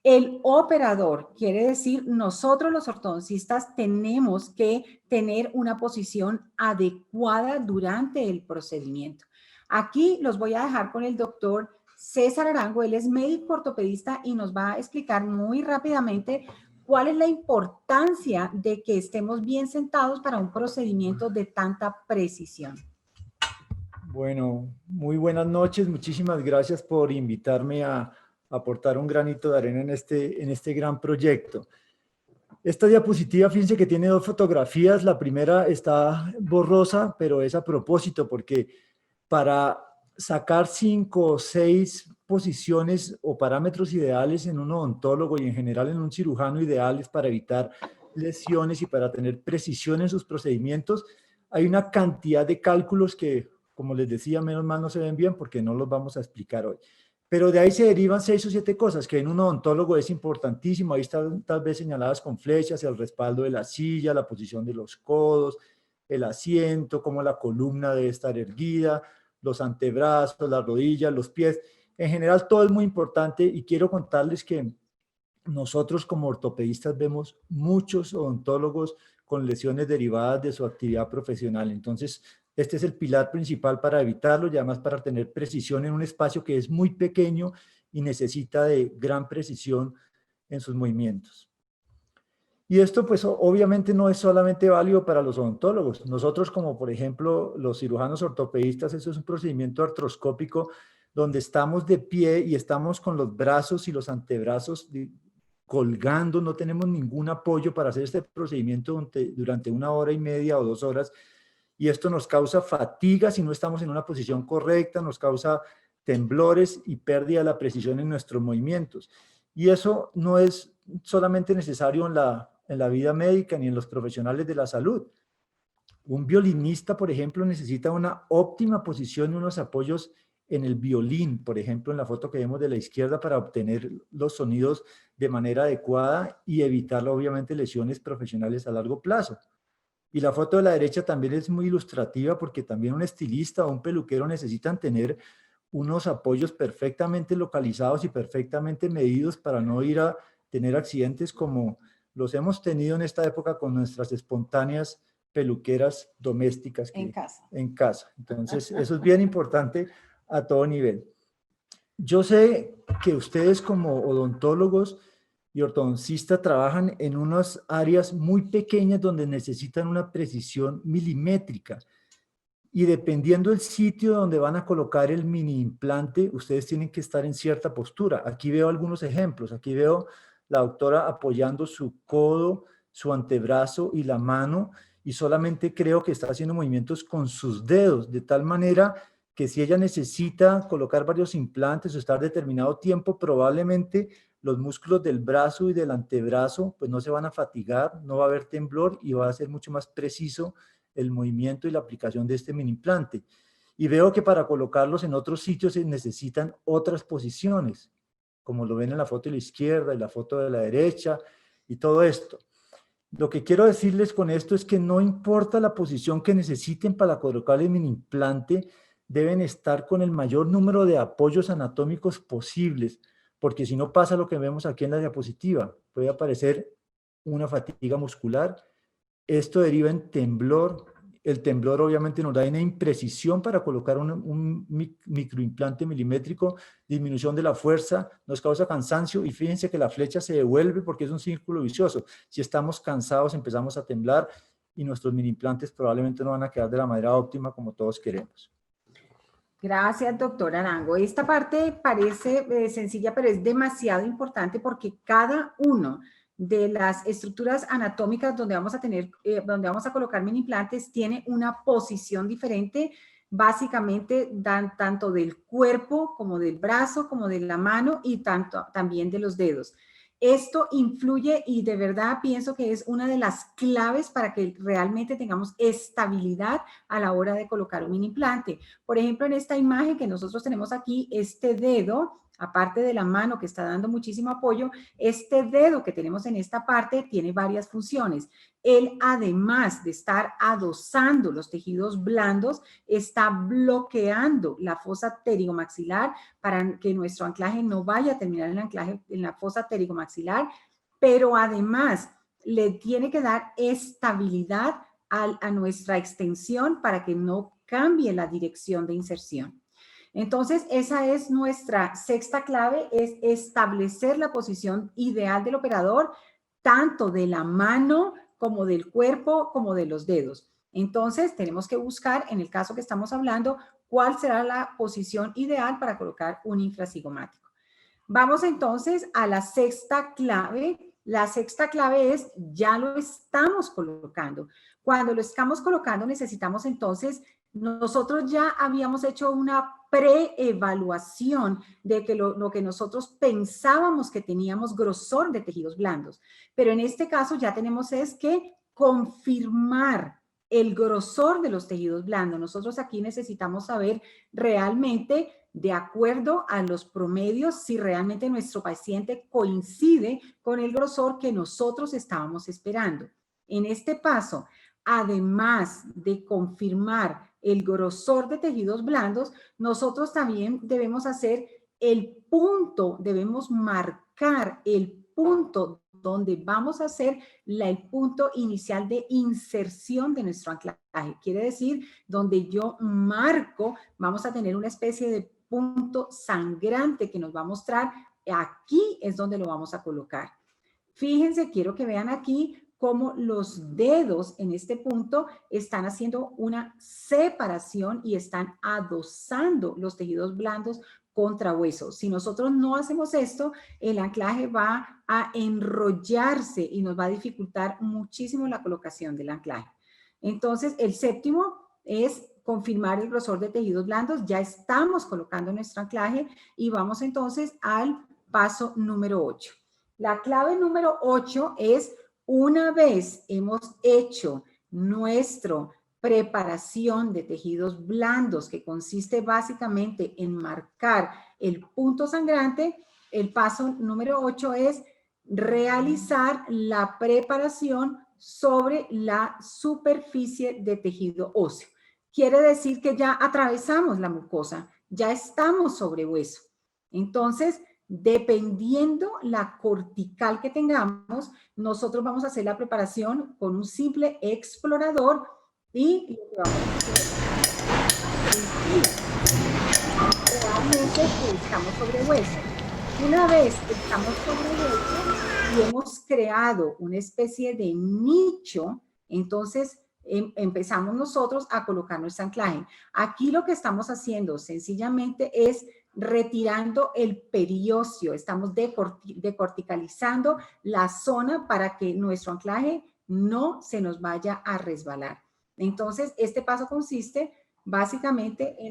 S1: El operador, quiere decir, nosotros los ortodoncistas tenemos que tener una posición adecuada durante el procedimiento. Aquí los voy a dejar con el doctor César Arango, él es médico ortopedista y nos va a explicar muy rápidamente cuál es la importancia de que estemos bien sentados para un procedimiento de tanta precisión.
S7: Bueno, muy buenas noches, muchísimas gracias por invitarme a aportar un granito de arena en este gran proyecto. Esta diapositiva, fíjense que tiene dos fotografías. La primera está borrosa, pero es a propósito porque para sacar 5 o 6 posiciones o parámetros ideales en un odontólogo y en general en un cirujano ideales para evitar lesiones y para tener precisión en sus procedimientos, hay una cantidad de cálculos que, como les decía, menos mal no se ven bien porque no los vamos a explicar hoy. Pero de ahí se derivan 6 o 7 cosas que en un odontólogo es importantísimo. Ahí están tal vez señaladas con flechas, el respaldo de la silla, la posición de los codos, el asiento, cómo la columna debe estar erguida, los antebrazos, las rodillas, los pies. En general todo es muy importante y quiero contarles que nosotros como ortopedistas vemos muchos odontólogos con lesiones derivadas de su actividad profesional. Entonces, este es el pilar principal para evitarlo y además para tener precisión en un espacio que es muy pequeño y necesita de gran precisión en sus movimientos. Y esto pues obviamente no es solamente válido para los odontólogos. Nosotros como por ejemplo los cirujanos ortopedistas, eso es un procedimiento artroscópico donde estamos de pie y estamos con los brazos y los antebrazos colgando, no tenemos ningún apoyo para hacer este procedimiento durante 1 hora y media o 2 horas. Y esto nos causa fatiga si no estamos en una posición correcta, nos causa temblores y pérdida de la precisión en nuestros movimientos. Y eso no es solamente necesario en la vida médica ni en los profesionales de la salud. Un violinista, por ejemplo, necesita una óptima posición y unos apoyos en el violín, por ejemplo, en la foto que vemos de la izquierda, para obtener los sonidos de manera adecuada y evitar, obviamente, lesiones profesionales a largo plazo. Y la foto de la derecha también es muy ilustrativa, porque también un estilista o un peluquero necesitan tener unos apoyos perfectamente localizados y perfectamente medidos para no ir a tener accidentes como los hemos tenido en esta época con nuestras espontáneas peluqueras domésticas en casa. Entonces, eso es bien importante a todo nivel. Yo sé que ustedes como odontólogos y ortodoncistas trabajan en unas áreas muy pequeñas donde necesitan una precisión milimétrica. Y dependiendo del sitio donde van a colocar el mini implante, ustedes tienen que estar en cierta postura. Aquí veo algunos ejemplos. Aquí veo la doctora apoyando su codo, su antebrazo y la mano, y solamente creo que está haciendo movimientos con sus dedos, de tal manera que si ella necesita colocar varios implantes o estar determinado tiempo, probablemente los músculos del brazo y del antebrazo pues no se van a fatigar, no va a haber temblor y va a ser mucho más preciso el movimiento y la aplicación de este mini implante. Y veo que para colocarlos en otros sitios se necesitan otras posiciones, como lo ven en la foto de la izquierda y la foto de la derecha y todo esto. Lo que quiero decirles con esto es que no importa la posición que necesiten para colocar el mini implante, deben estar con el mayor número de apoyos anatómicos posibles, porque si no pasa lo que vemos aquí en la diapositiva, puede aparecer una fatiga muscular. Esto deriva en temblor. El temblor obviamente nos da una imprecisión para colocar un microimplante milimétrico, disminución de la fuerza, nos causa cansancio y fíjense que la flecha se devuelve porque es un círculo vicioso. Si estamos cansados empezamos a temblar y nuestros mini implantes probablemente no van a quedar de la manera óptima como todos queremos.
S1: Gracias, doctor Arango. Esta parte parece sencilla, pero es demasiado importante porque cada uno de las estructuras anatómicas donde vamos a tener, donde vamos a colocar mini implantes tiene una posición diferente, básicamente tanto del cuerpo como del brazo, como de la mano y también de los dedos. Esto influye y de verdad pienso que es una de las claves para que realmente tengamos estabilidad a la hora de colocar un mini implante. Por ejemplo, en esta imagen que nosotros tenemos aquí, este dedo, aparte de la mano que está dando muchísimo apoyo, este dedo que tenemos en esta parte tiene varias funciones. Él, además de estar adosando los tejidos blandos, está bloqueando la fosa pterigomaxilar para que nuestro anclaje no vaya a terminar el anclaje en la fosa pterigomaxilar, pero además le tiene que dar estabilidad a nuestra extensión para que no cambie la dirección de inserción. Entonces, esa es nuestra sexta clave, es establecer la posición ideal del operador, tanto de la mano como del cuerpo, como de los dedos. Entonces, tenemos que buscar, en el caso que estamos hablando, cuál será la posición ideal para colocar un infracigomático. Vamos entonces a la sexta clave. La sexta clave es, ya lo estamos colocando. Cuando lo estamos colocando, necesitamos entonces, nosotros ya habíamos hecho una preevaluación de que lo que nosotros pensábamos que teníamos grosor de tejidos blandos. Pero en este caso ya tenemos es que confirmar el grosor de los tejidos blandos. Nosotros aquí necesitamos saber realmente, de acuerdo a los promedios, si realmente nuestro paciente coincide con el grosor que nosotros estábamos esperando. En este paso, además de confirmar el grosor de tejidos blandos, nosotros también debemos hacer el punto, debemos marcar el punto donde vamos a hacer el punto inicial de inserción de nuestro anclaje. Quiere decir, donde yo marco, vamos a tener una especie de punto sangrante que nos va a mostrar, aquí es donde lo vamos a colocar. Fíjense, quiero que vean aquí cómo los dedos en este punto están haciendo una separación y están adosando los tejidos blandos contra hueso. Si nosotros no hacemos esto, el anclaje va a enrollarse y nos va a dificultar muchísimo la colocación del anclaje. Entonces, el séptimo es confirmar el grosor de tejidos blandos. Ya estamos colocando nuestro anclaje y vamos entonces al paso número 8. La clave número 8 es Una vez hemos hecho nuestra preparación de tejidos blandos, que consiste básicamente en marcar el punto sangrante, el paso número 8 es realizar la preparación sobre la superficie de tejido óseo. Quiere decir que ya atravesamos la mucosa, ya estamos sobre hueso. Entonces, dependiendo la cortical que tengamos, nosotros vamos a hacer la preparación con un simple explorador y lo que vamos a hacer realmente estamos sobre hueso. Una vez estamos sobre hueso y hemos creado una especie de nicho, entonces empezamos nosotros a colocar nuestro anclaje. Aquí lo que estamos haciendo sencillamente es retirando el periósteo, estamos decorticalizando la zona para que nuestro anclaje no se nos vaya a resbalar. Entonces, este paso consiste básicamente en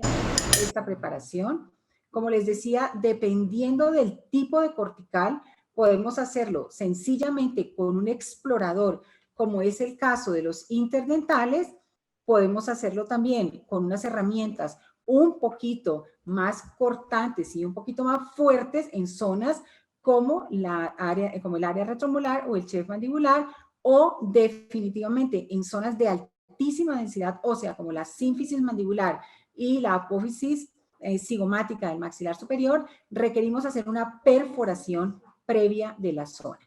S1: esta preparación. Como les decía, dependiendo del tipo de cortical, podemos hacerlo sencillamente con un explorador, como es el caso de los interdentales. Podemos hacerlo también con unas herramientas un poquito más cortantes y un poquito más fuertes en zonas como el área retromolar o el chef mandibular, o definitivamente en zonas de altísima densidad ósea como la sínfisis mandibular y la apófisis cigomática del maxilar superior, requerimos hacer una perforación previa de la zona.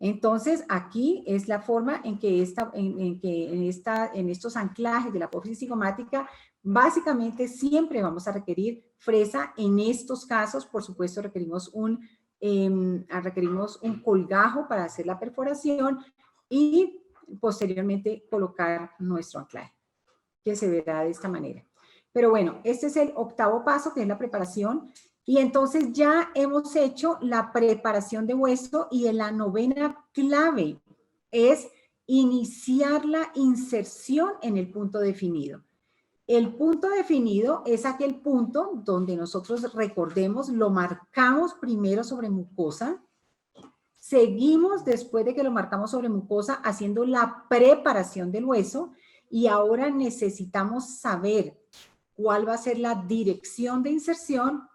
S1: Entonces, aquí es la forma en que en estos anclajes de la apófisis cigomática, básicamente siempre vamos a requerir fresa. En estos casos, por supuesto, requerimos un colgajo para hacer la perforación y posteriormente colocar nuestro anclaje, que se verá de esta manera. Pero bueno, este es el octavo paso, que es la preparación. Y entonces ya hemos hecho la preparación de hueso, y en la novena clave es iniciar la inserción en el punto definido. El punto definido es aquel punto donde nosotros, recordemos, lo marcamos primero sobre mucosa. Seguimos, después de que lo marcamos sobre mucosa, haciendo la preparación del hueso, y ahora necesitamos saber cuál va a ser la dirección de inserción.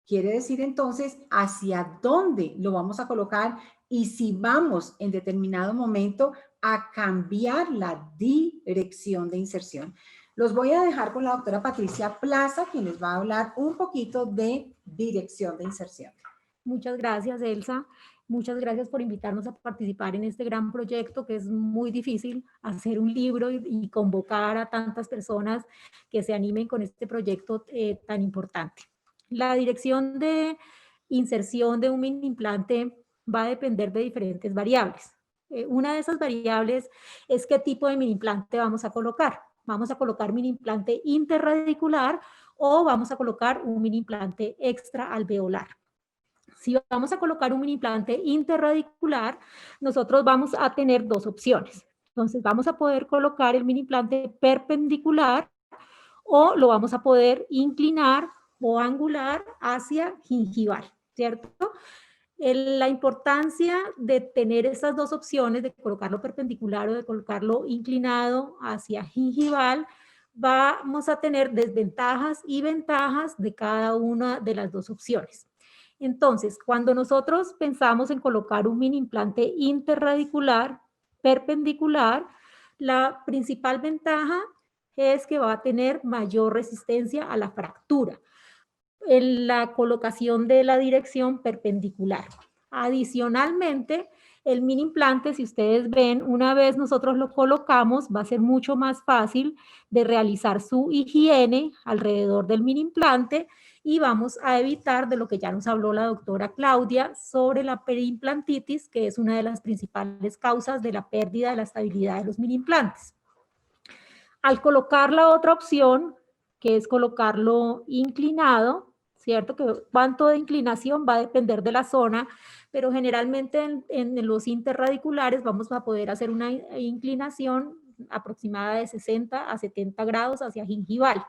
S1: Quiere decir entonces hacia dónde lo vamos a colocar y si vamos en determinado momento a cambiar la dirección de inserción. Los voy a dejar con la doctora Patricia Plaza, quien les va a hablar un poquito de dirección de inserción.
S8: Muchas gracias, Elsa. Muchas gracias por invitarnos a participar en este gran proyecto, que es muy difícil hacer un libro y convocar a tantas personas que se animen con este proyecto tan importante. La dirección de inserción de un mini implante va a depender de diferentes variables. Una de esas variables es qué tipo de mini implante vamos a colocar. Vamos a colocar mini implante interradicular o vamos a colocar un mini implante extraalveolar. Si vamos a colocar un mini implante interradicular, nosotros vamos a tener dos opciones. Entonces, vamos a poder colocar el mini implante perpendicular o lo vamos a poder inclinar o angular hacia gingival, ¿cierto? La importancia de tener estas dos opciones, de colocarlo perpendicular o de colocarlo inclinado hacia gingival, vamos a tener desventajas y ventajas de cada una de las dos opciones. Entonces, cuando nosotros pensamos en colocar un mini implante interradicular perpendicular, la principal ventaja es que va a tener mayor resistencia a la fractura en la colocación de la dirección perpendicular. Adicionalmente, el mini implante, si ustedes ven, una vez nosotros lo colocamos, va a ser mucho más fácil de realizar su higiene alrededor del mini implante, y vamos a evitar de lo que ya nos habló la doctora Claudia sobre la periimplantitis, que es una de las principales causas de la pérdida de la estabilidad de los mini implantes. Al colocar la otra opción, que es colocarlo inclinado, ¿cierto? Que cuánto de inclinación va a depender de la zona, pero generalmente en los interradiculares vamos a poder hacer una inclinación aproximada de 60 a 70 grados hacia gingival.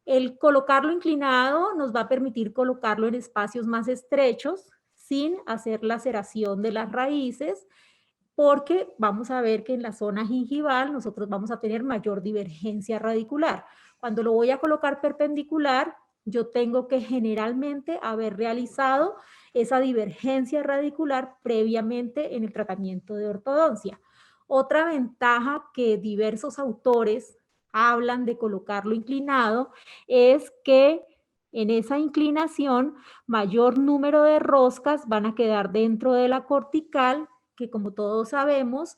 S8: El colocarlo inclinado nos va a permitir colocarlo en espacios más estrechos sin hacer laceración de las raíces, porque vamos a ver que en la zona gingival nosotros vamos a tener mayor divergencia radicular. Cuando lo voy a colocar perpendicular, yo tengo que generalmente haber realizado esa divergencia radicular previamente en el tratamiento de ortodoncia. Otra ventaja que diversos autores hablan de colocarlo inclinado es que en esa inclinación mayor número de roscas van a quedar dentro de la cortical, que como todos sabemos,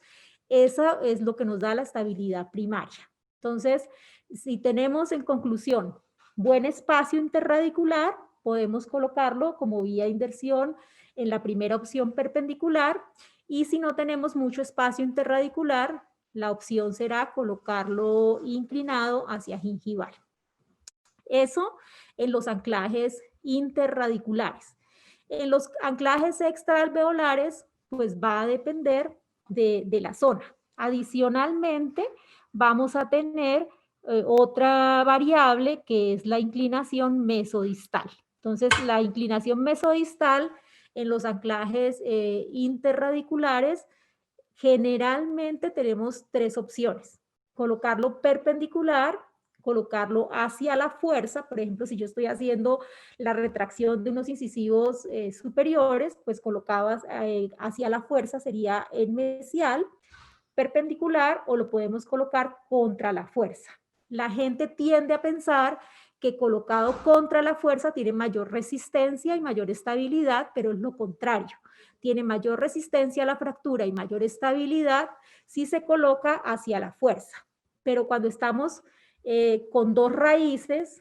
S8: eso es lo que nos da la estabilidad primaria. Entonces, si tenemos en conclusión buen espacio interradicular, podemos colocarlo como vía de inversión en la primera opción perpendicular, y si no tenemos mucho espacio interradicular, la opción será colocarlo inclinado hacia gingival. Eso en los anclajes interradiculares. En los anclajes extraalveolares, pues va a depender de la zona. Adicionalmente, vamos a tener otra variable que es la inclinación mesodistal. Entonces, la inclinación mesodistal en los anclajes interradiculares, generalmente tenemos tres opciones: colocarlo perpendicular, colocarlo hacia la fuerza. Por ejemplo, si yo estoy haciendo la retracción de unos incisivos superiores, pues colocadas hacia la fuerza sería en mesial, perpendicular, o lo podemos colocar contra la fuerza. La gente tiende a pensar que colocado contra la fuerza tiene mayor resistencia y mayor estabilidad, pero es lo contrario. Tiene mayor resistencia a la fractura y mayor estabilidad si se coloca hacia la fuerza. Pero cuando estamos con dos raíces,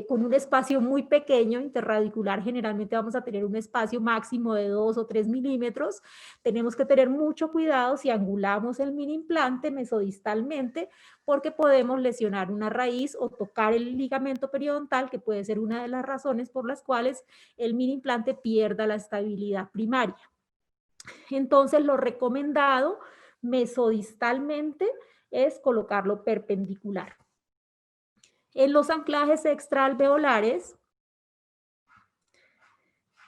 S8: con un espacio muy pequeño interradicular, generalmente vamos a tener un espacio máximo de 2 o 3 milímetros, tenemos que tener mucho cuidado si angulamos el mini implante mesodistalmente, porque podemos lesionar una raíz o tocar el ligamento periodontal, que puede ser una de las razones por las cuales el mini implante pierda la estabilidad primaria. Entonces, lo recomendado mesodistalmente es colocarlo perpendicular. En los anclajes extraalveolares,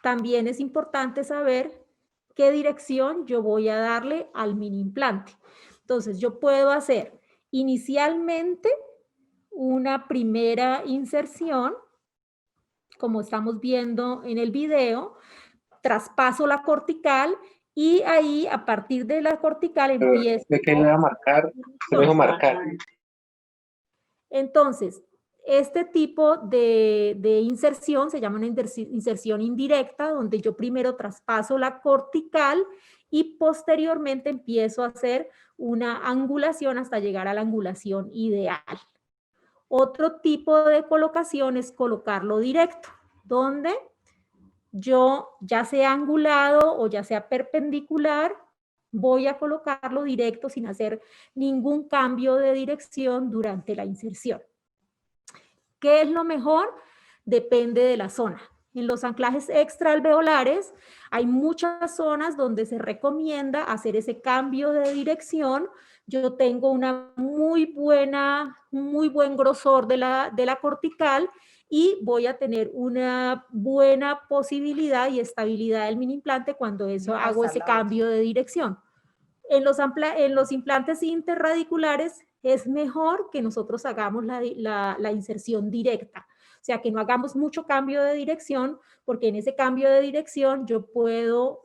S8: también es importante saber qué dirección yo voy a darle al mini implante. Entonces, yo puedo hacer inicialmente una primera inserción, como estamos viendo en el video, traspaso la cortical y ahí, a partir de la cortical, empiezo.
S9: ¿De qué le voy a marcar? Se lo dejo marcar.
S8: Entonces, este tipo de inserción se llama una inserción indirecta, donde yo primero traspaso la cortical y posteriormente empiezo a hacer una angulación hasta llegar a la angulación ideal. Otro tipo de colocación es colocarlo directo, donde yo, ya sea angulado o ya sea perpendicular, voy a colocarlo directo sin hacer ningún cambio de dirección durante la inserción. ¿Qué es lo mejor? Depende de la zona. En los anclajes extraalveolares hay muchas zonas donde se recomienda hacer ese cambio de dirección. Yo tengo una muy buen grosor de la cortical y voy a tener una buena posibilidad y estabilidad del mini implante cuando hago ese cambio de dirección. En los implantes interradiculares es mejor que nosotros hagamos la inserción directa. O sea, que no hagamos mucho cambio de dirección, porque en ese cambio de dirección yo puedo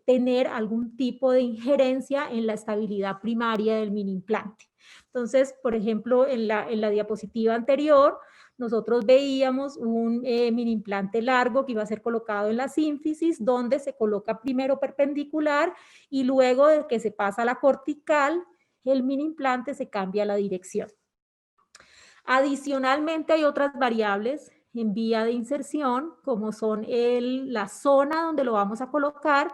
S8: tener algún tipo de injerencia en la estabilidad primaria del mini implante. Entonces, por ejemplo, en la diapositiva anterior, nosotros veíamos un mini implante largo que iba a ser colocado en la sínfisis, donde se coloca primero perpendicular y luego de que se pasa a la cortical, el mini implante se cambia la dirección. Adicionalmente, hay otras variables en vía de inserción, como son la zona donde lo vamos a colocar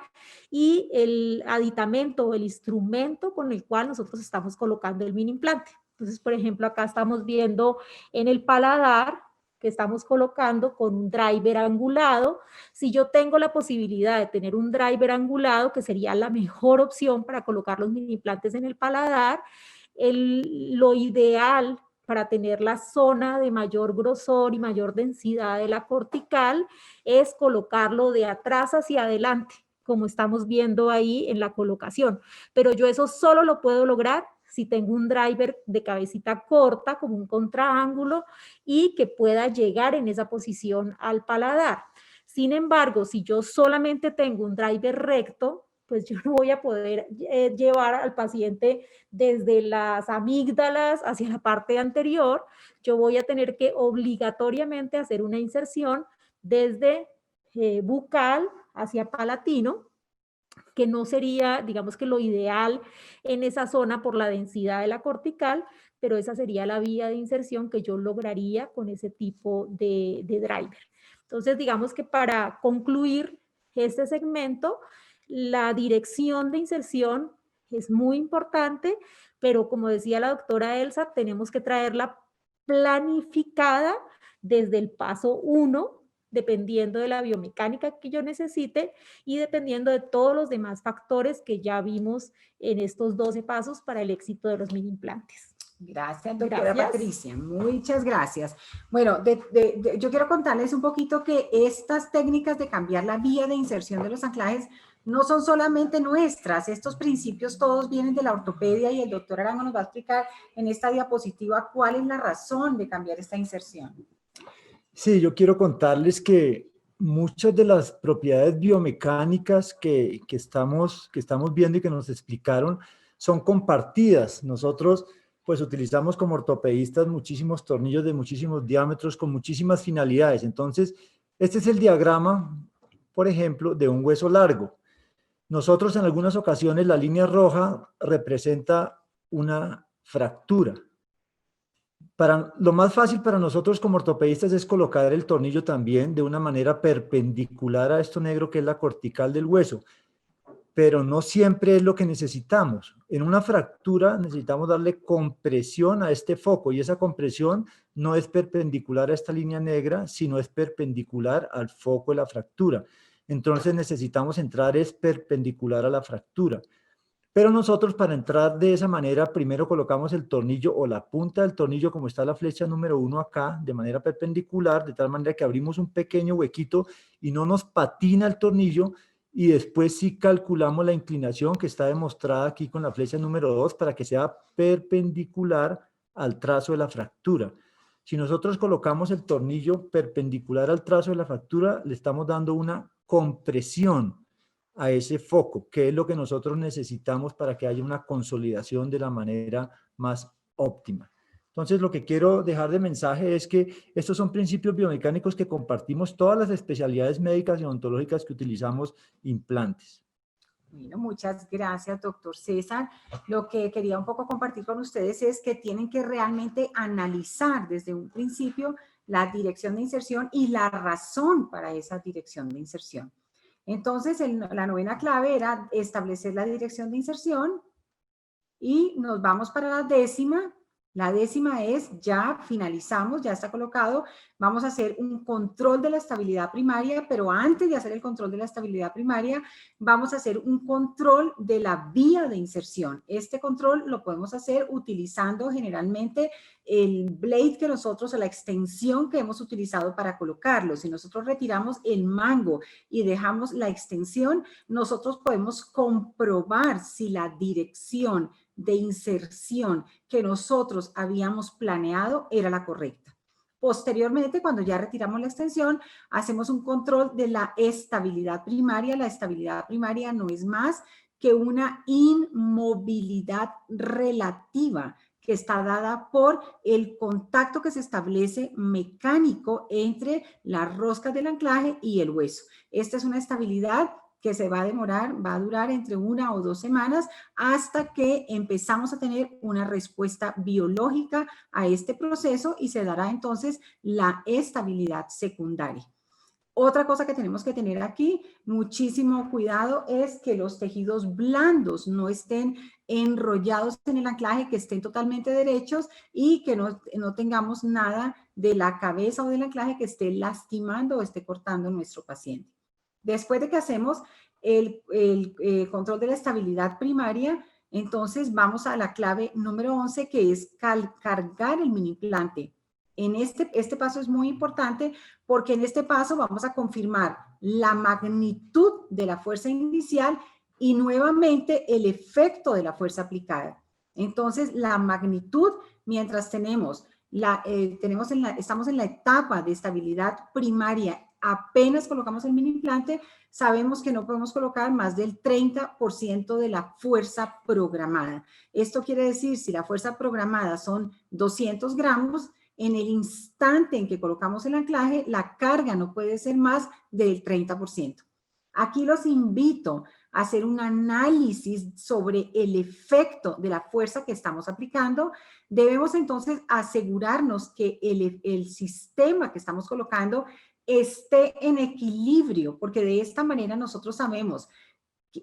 S8: y el aditamento o el instrumento con el cual nosotros estamos colocando el mini implante. Entonces, por ejemplo, acá estamos viendo en el paladar que estamos colocando con un driver angulado. Si yo tengo la posibilidad de tener un driver angulado, que sería la mejor opción para colocar los mini implantes en el paladar, lo ideal para tener la zona de mayor grosor y mayor densidad de la cortical es colocarlo de atrás hacia adelante, como estamos viendo ahí en la colocación. Pero yo eso solo lo puedo lograr si tengo un driver de cabecita corta, como un contraángulo, y que pueda llegar en esa posición al paladar. Sin embargo, si yo solamente tengo un driver recto, pues yo no voy a poder llevar al paciente desde las amígdalas hacia la parte anterior. Yo voy a tener que obligatoriamente hacer una inserción desde bucal hacia palatino, que no sería, digamos que lo ideal en esa zona por la densidad de la cortical, pero esa sería la vía de inserción que yo lograría con ese tipo de driver. Entonces, digamos que para concluir este segmento, la dirección de inserción es muy importante, pero como decía la doctora Elsa, tenemos que traerla planificada desde el paso 1, dependiendo de la biomecánica que yo necesite y dependiendo de todos los demás factores que ya vimos en estos 12 pasos para el éxito de los mini implantes.
S1: Gracias, doctora
S8: Gracias.
S1: Patricia. Muchas gracias. Bueno, yo quiero contarles un poquito que estas técnicas de cambiar la vía de inserción de los anclajes no son solamente nuestras. Estos principios todos vienen de la ortopedia y el doctor Arango nos va a explicar en esta diapositiva cuál es la razón de cambiar esta inserción.
S7: Sí, yo quiero contarles que muchas de las propiedades biomecánicas que estamos viendo y que nos explicaron son compartidas. Nosotros pues utilizamos como ortopedistas muchísimos tornillos de muchísimos diámetros con muchísimas finalidades. Entonces, este es el diagrama, por ejemplo, de un hueso largo. Nosotros en algunas ocasiones la línea roja representa una fractura. Lo más fácil para nosotros como ortopedistas es colocar el tornillo también de una manera perpendicular a esto negro que es la cortical del hueso, pero no siempre es lo que necesitamos. En una fractura necesitamos darle compresión a este foco y esa compresión no es perpendicular a esta línea negra, sino es perpendicular al foco de la fractura. Entonces necesitamos entrar es perpendicular a la fractura. Pero nosotros para entrar de esa manera, primero colocamos el tornillo o la punta del tornillo, como está la flecha número 1 acá, de manera perpendicular, de tal manera que abrimos un pequeño huequito y no nos patina el tornillo, y después sí calculamos la inclinación que está demostrada aquí con la flecha número 2 para que sea perpendicular al trazo de la fractura. Si nosotros colocamos el tornillo perpendicular al trazo de la fractura, le estamos dando una compresión a ese foco, que es lo que nosotros necesitamos para que haya una consolidación de la manera más óptima. Entonces, lo que quiero dejar de mensaje es que estos son principios biomecánicos que compartimos todas las especialidades médicas y odontológicas que utilizamos implantes.
S1: Bueno, muchas gracias, doctor César. Lo que quería un poco compartir con ustedes es que tienen que realmente analizar desde un principio la dirección de inserción y la razón para esa dirección de inserción. Entonces, la novena clave era establecer la dirección de inserción y nos vamos para la décima. La décima es, ya finalizamos, ya está colocado, vamos a hacer un control de la estabilidad primaria, pero antes de hacer el control de la estabilidad primaria, vamos a hacer un control de la vía de inserción. Este control lo podemos hacer utilizando generalmente el blade que nosotros, o la extensión que hemos utilizado para colocarlo. Si nosotros retiramos el mango y dejamos la extensión, nosotros podemos comprobar si la dirección de inserción que nosotros habíamos planeado era la correcta. Posteriormente, cuando ya retiramos la extensión, hacemos un control de la estabilidad primaria. La estabilidad primaria no es más que una inmovilidad relativa que está dada por el contacto que se establece mecánico entre las roscas del anclaje y el hueso. Esta es una estabilidad que se va a durar entre 1 o 2 semanas hasta que empezamos a tener una respuesta biológica a este proceso y se dará entonces la estabilidad secundaria. Otra cosa que tenemos que tener aquí, muchísimo cuidado, es que los tejidos blandos no estén enrollados en el anclaje, que estén totalmente derechos y que no tengamos nada de la cabeza o del anclaje que esté lastimando o esté cortando a nuestro paciente. Después de que hacemos el control de la estabilidad primaria, entonces vamos a la clave número 11, que es cargar el mini implante. Este paso es muy importante porque en este paso vamos a confirmar la magnitud de la fuerza inicial y nuevamente el efecto de la fuerza aplicada. Entonces, la magnitud, mientras estamos en la etapa de estabilidad primaria, apenas colocamos el mini implante, sabemos que no podemos colocar más del 30% de la fuerza programada. Esto quiere decir, si la fuerza programada son 200 gramos, en el instante en que colocamos el anclaje, la carga no puede ser más del 30%. Aquí los invito a hacer un análisis sobre el efecto de la fuerza que estamos aplicando. Debemos entonces asegurarnos que el sistema que estamos colocando esté en equilibrio, porque de esta manera nosotros sabemos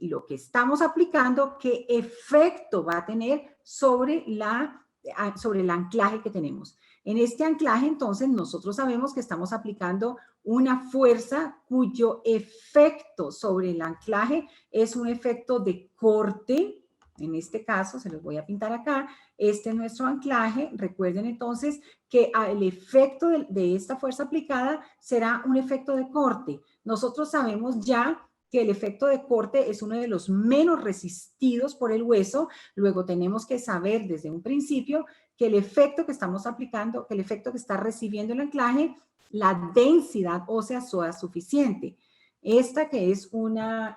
S1: lo que estamos aplicando, qué efecto va a tener sobre el anclaje que tenemos. En este anclaje, entonces, nosotros sabemos que estamos aplicando una fuerza cuyo efecto sobre el anclaje es un efecto de corte. En este caso, se los voy a pintar acá. Este es nuestro anclaje. Recuerden entonces que el efecto de esta fuerza aplicada será un efecto de corte. Nosotros sabemos ya que el efecto de corte es uno de los menos resistidos por el hueso. Luego tenemos que saber desde un principio que el efecto que estamos aplicando, que el efecto que está recibiendo el anclaje, la densidad ósea sea suficiente. Esta que es una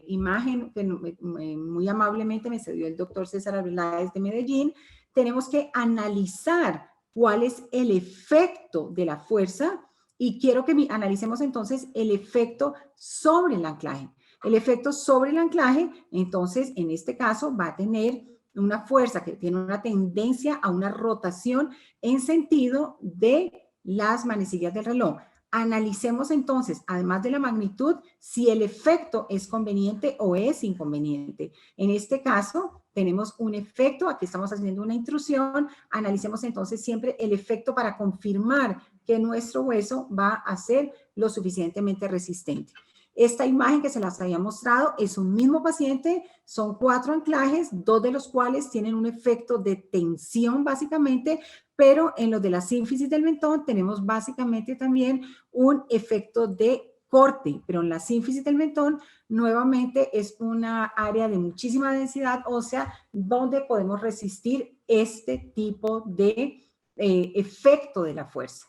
S1: imagen que muy amablemente me cedió el doctor César Arbeláez de Medellín, tenemos que analizar cuál es el efecto de la fuerza y quiero que analicemos entonces el efecto sobre el anclaje. El efecto sobre el anclaje, entonces, en este caso, va a tener una fuerza que tiene una tendencia a una rotación en sentido de las manecillas del reloj. Analicemos entonces, además de la magnitud, si el efecto es conveniente o es inconveniente. En este caso, tenemos un efecto, aquí estamos haciendo una intrusión, analicemos entonces siempre el efecto para confirmar que nuestro hueso va a ser lo suficientemente resistente. Esta imagen que se las había mostrado es un mismo paciente, son 4 anclajes, 2 de los cuales tienen un efecto de tensión básicamente, pero en los de la sínfisis del mentón tenemos básicamente también un efecto de corte, pero en la sínfisis del mentón nuevamente es una área de muchísima densidad ósea donde podemos resistir este tipo de efecto de la fuerza.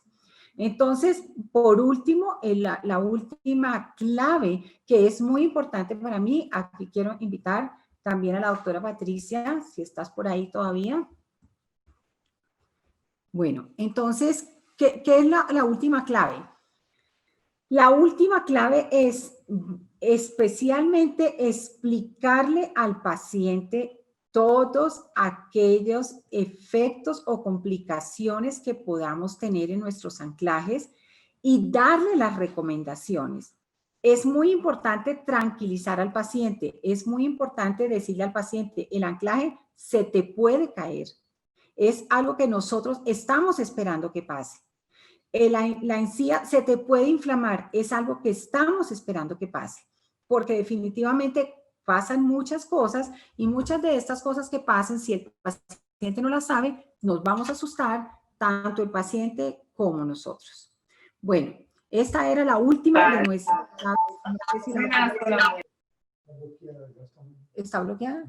S1: Entonces, por último, la última clave que es muy importante para mí, aquí quiero invitar también a la doctora Patricia, si estás por ahí todavía. Bueno, entonces, ¿qué es la última clave? La última clave es especialmente explicarle al paciente todos aquellos efectos o complicaciones que podamos tener en nuestros anclajes y darle las recomendaciones. Es muy importante tranquilizar al paciente, es muy importante decirle al paciente, el anclaje se te puede caer. Es algo que nosotros estamos esperando que pase. La encía se te puede inflamar, es algo que estamos esperando que pase, porque definitivamente pasan muchas cosas y muchas de estas cosas que pasen, si el paciente no las sabe, nos vamos a asustar, tanto el paciente como nosotros. Bueno, esta era la última de nuestra... ¿Está bloqueada?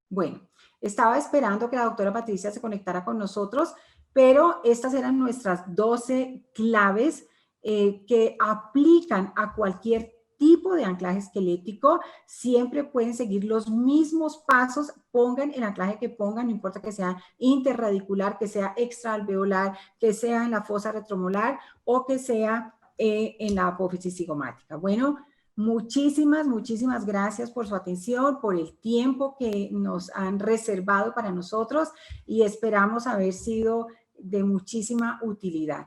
S1: Bueno, estaba esperando que la doctora Patricia se conectara con nosotros, pero estas eran nuestras 12 claves que aplican a cualquier tipo de anclaje esquelético. Siempre pueden seguir los mismos pasos, pongan el anclaje que pongan, no importa que sea interradicular, que sea extraalveolar, que sea en la fosa retromolar o que sea en la apófisis cigomática. Bueno, muchísimas gracias por su atención, por el tiempo que nos han reservado para nosotros y esperamos haber sido de muchísima utilidad.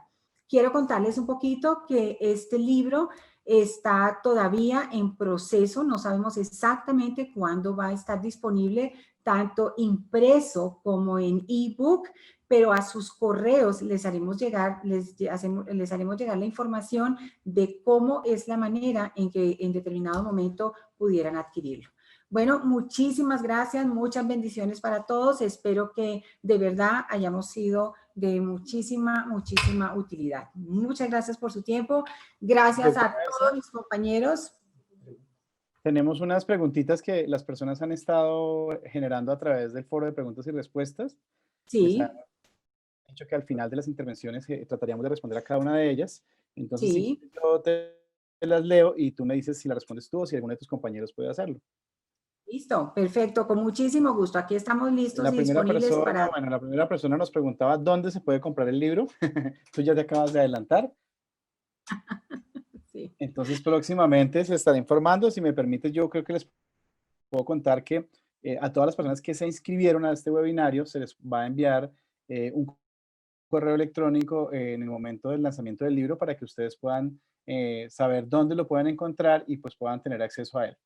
S1: Quiero contarles un poquito que este libro está todavía en proceso, no sabemos exactamente cuándo va a estar disponible, tanto impreso como en ebook, pero a sus correos les haremos llegar la información de cómo es la manera en que en determinado momento pudieran adquirirlo. Bueno, muchísimas gracias, muchas bendiciones para todos. Espero que de verdad hayamos sido de muchísima utilidad. Muchas gracias por su tiempo. Gracias a todos mis compañeros.
S10: Tenemos unas preguntitas que las personas han estado generando a través del foro de preguntas y respuestas.
S1: Sí.
S10: Les han dicho que al final de las intervenciones trataríamos de responder a cada una de ellas. Entonces,
S1: Sí.
S10: si yo te las leo y tú me dices si la respondes tú o si alguno de tus compañeros puede hacerlo.
S1: Listo, perfecto, con muchísimo gusto. Aquí estamos listos
S10: La
S1: y
S10: primera
S1: disponibles
S10: persona,
S1: para...
S10: bueno, la primera persona nos preguntaba dónde se puede comprar el libro. Tú ya te acabas de adelantar.
S1: Sí.
S10: Entonces, próximamente se estará informando. Si me permites, yo creo que les puedo contar que a todas las personas que se inscribieron a este webinario se les va a enviar un correo electrónico en el momento del lanzamiento del libro para que ustedes puedan saber dónde lo pueden encontrar y pues puedan tener acceso a él.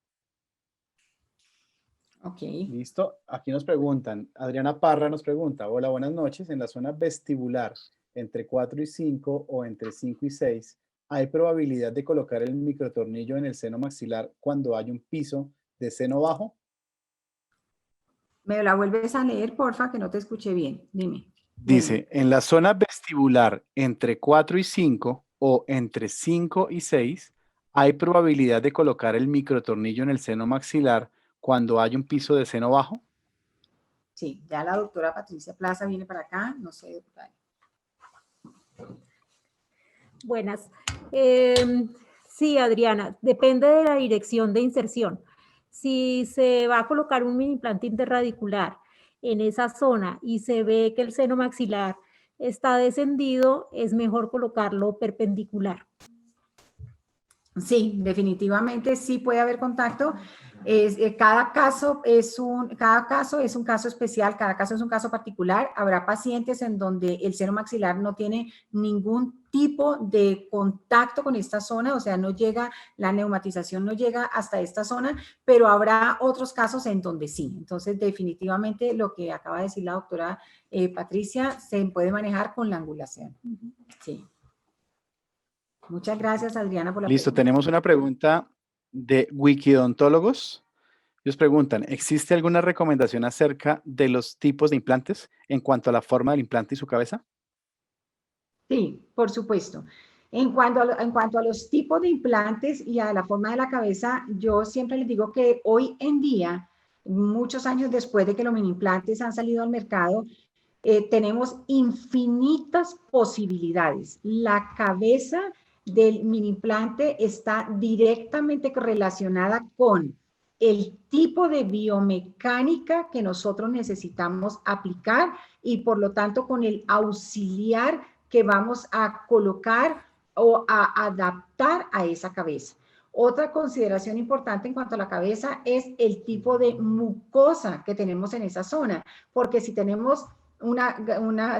S1: Ok.
S10: Listo. Aquí nos preguntan, Adriana Parra nos pregunta, hola, buenas noches. En la zona vestibular, entre 4 y 5 o entre 5 y 6, ¿hay probabilidad de colocar el microtornillo en el seno maxilar cuando hay un piso de seno bajo?
S1: ¿Me la vuelves a leer, porfa, que no te escuché bien? Dime.
S10: Dice, en la zona vestibular, entre 4 y 5 o entre 5 y 6, ¿hay probabilidad de colocar el microtornillo en el seno maxilar cuando hay un piso de seno bajo?
S1: Sí, ya la doctora Patricia Plaza viene para acá, no sé, doctora.
S8: Buenas. Sí, Adriana, depende de la dirección de inserción. Si se va a colocar un mini implante interradicular en esa zona y se ve que el seno maxilar está descendido, es mejor colocarlo perpendicular.
S1: Sí, definitivamente sí puede haber contacto. Cada caso es un caso especial, cada caso es un caso particular. Habrá pacientes en donde el seno maxilar no tiene ningún tipo de contacto con esta zona, o sea, no llega, la neumatización no llega hasta esta zona, pero habrá otros casos en donde sí. Entonces, definitivamente lo que acaba de decir la doctora Patricia se puede manejar con la angulación. Sí. Muchas gracias, Adriana, por la
S10: Listo,
S1: pregunta.
S10: tenemos una pregunta de Wikidontólogos. Ellos preguntan, ¿existe alguna recomendación acerca de los tipos de implantes en cuanto a la forma del implante y su cabeza?
S1: Sí, por supuesto. En cuanto a los tipos de implantes y a la forma de la cabeza, yo siempre les digo que hoy en día, muchos años después de que los mini implantes han salido al mercado, tenemos infinitas posibilidades. La cabeza del mini implante está directamente relacionada con el tipo de biomecánica que nosotros necesitamos aplicar y por lo tanto con el auxiliar que vamos a colocar o a adaptar a esa cabeza. Otra consideración importante en cuanto a la cabeza es el tipo de mucosa que tenemos en esa zona, porque si tenemos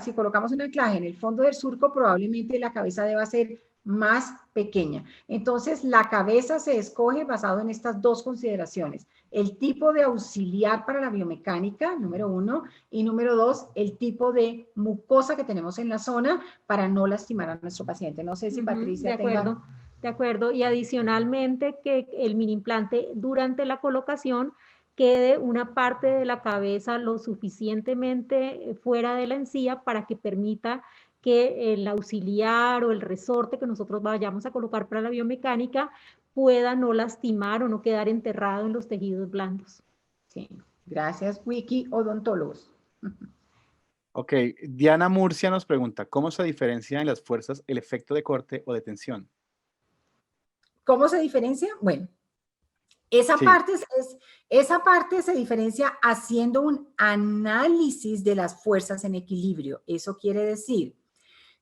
S1: si colocamos un anclaje en el fondo del surco, probablemente la cabeza deba ser más pequeña. Entonces, la cabeza se escoge basado en estas dos consideraciones. El tipo de auxiliar para la biomecánica, número 1, y número 2, el tipo de mucosa que tenemos en la zona para no lastimar a nuestro paciente. No sé si Patricia tenga...
S8: De acuerdo. Y adicionalmente que el mini implante durante la colocación quede una parte de la cabeza lo suficientemente fuera de la encía para que permita que el auxiliar o el resorte que nosotros vayamos a colocar para la biomecánica pueda no lastimar o no quedar enterrado en los tejidos blandos.
S1: Sí, gracias, Wiki Odontólogos.
S10: Ok, Diana Murcia nos pregunta, ¿cómo se diferencia en las fuerzas el efecto de corte o de tensión?
S1: ¿Cómo se diferencia? Bueno, esa parte se diferencia haciendo un análisis de las fuerzas en equilibrio. Eso quiere decir,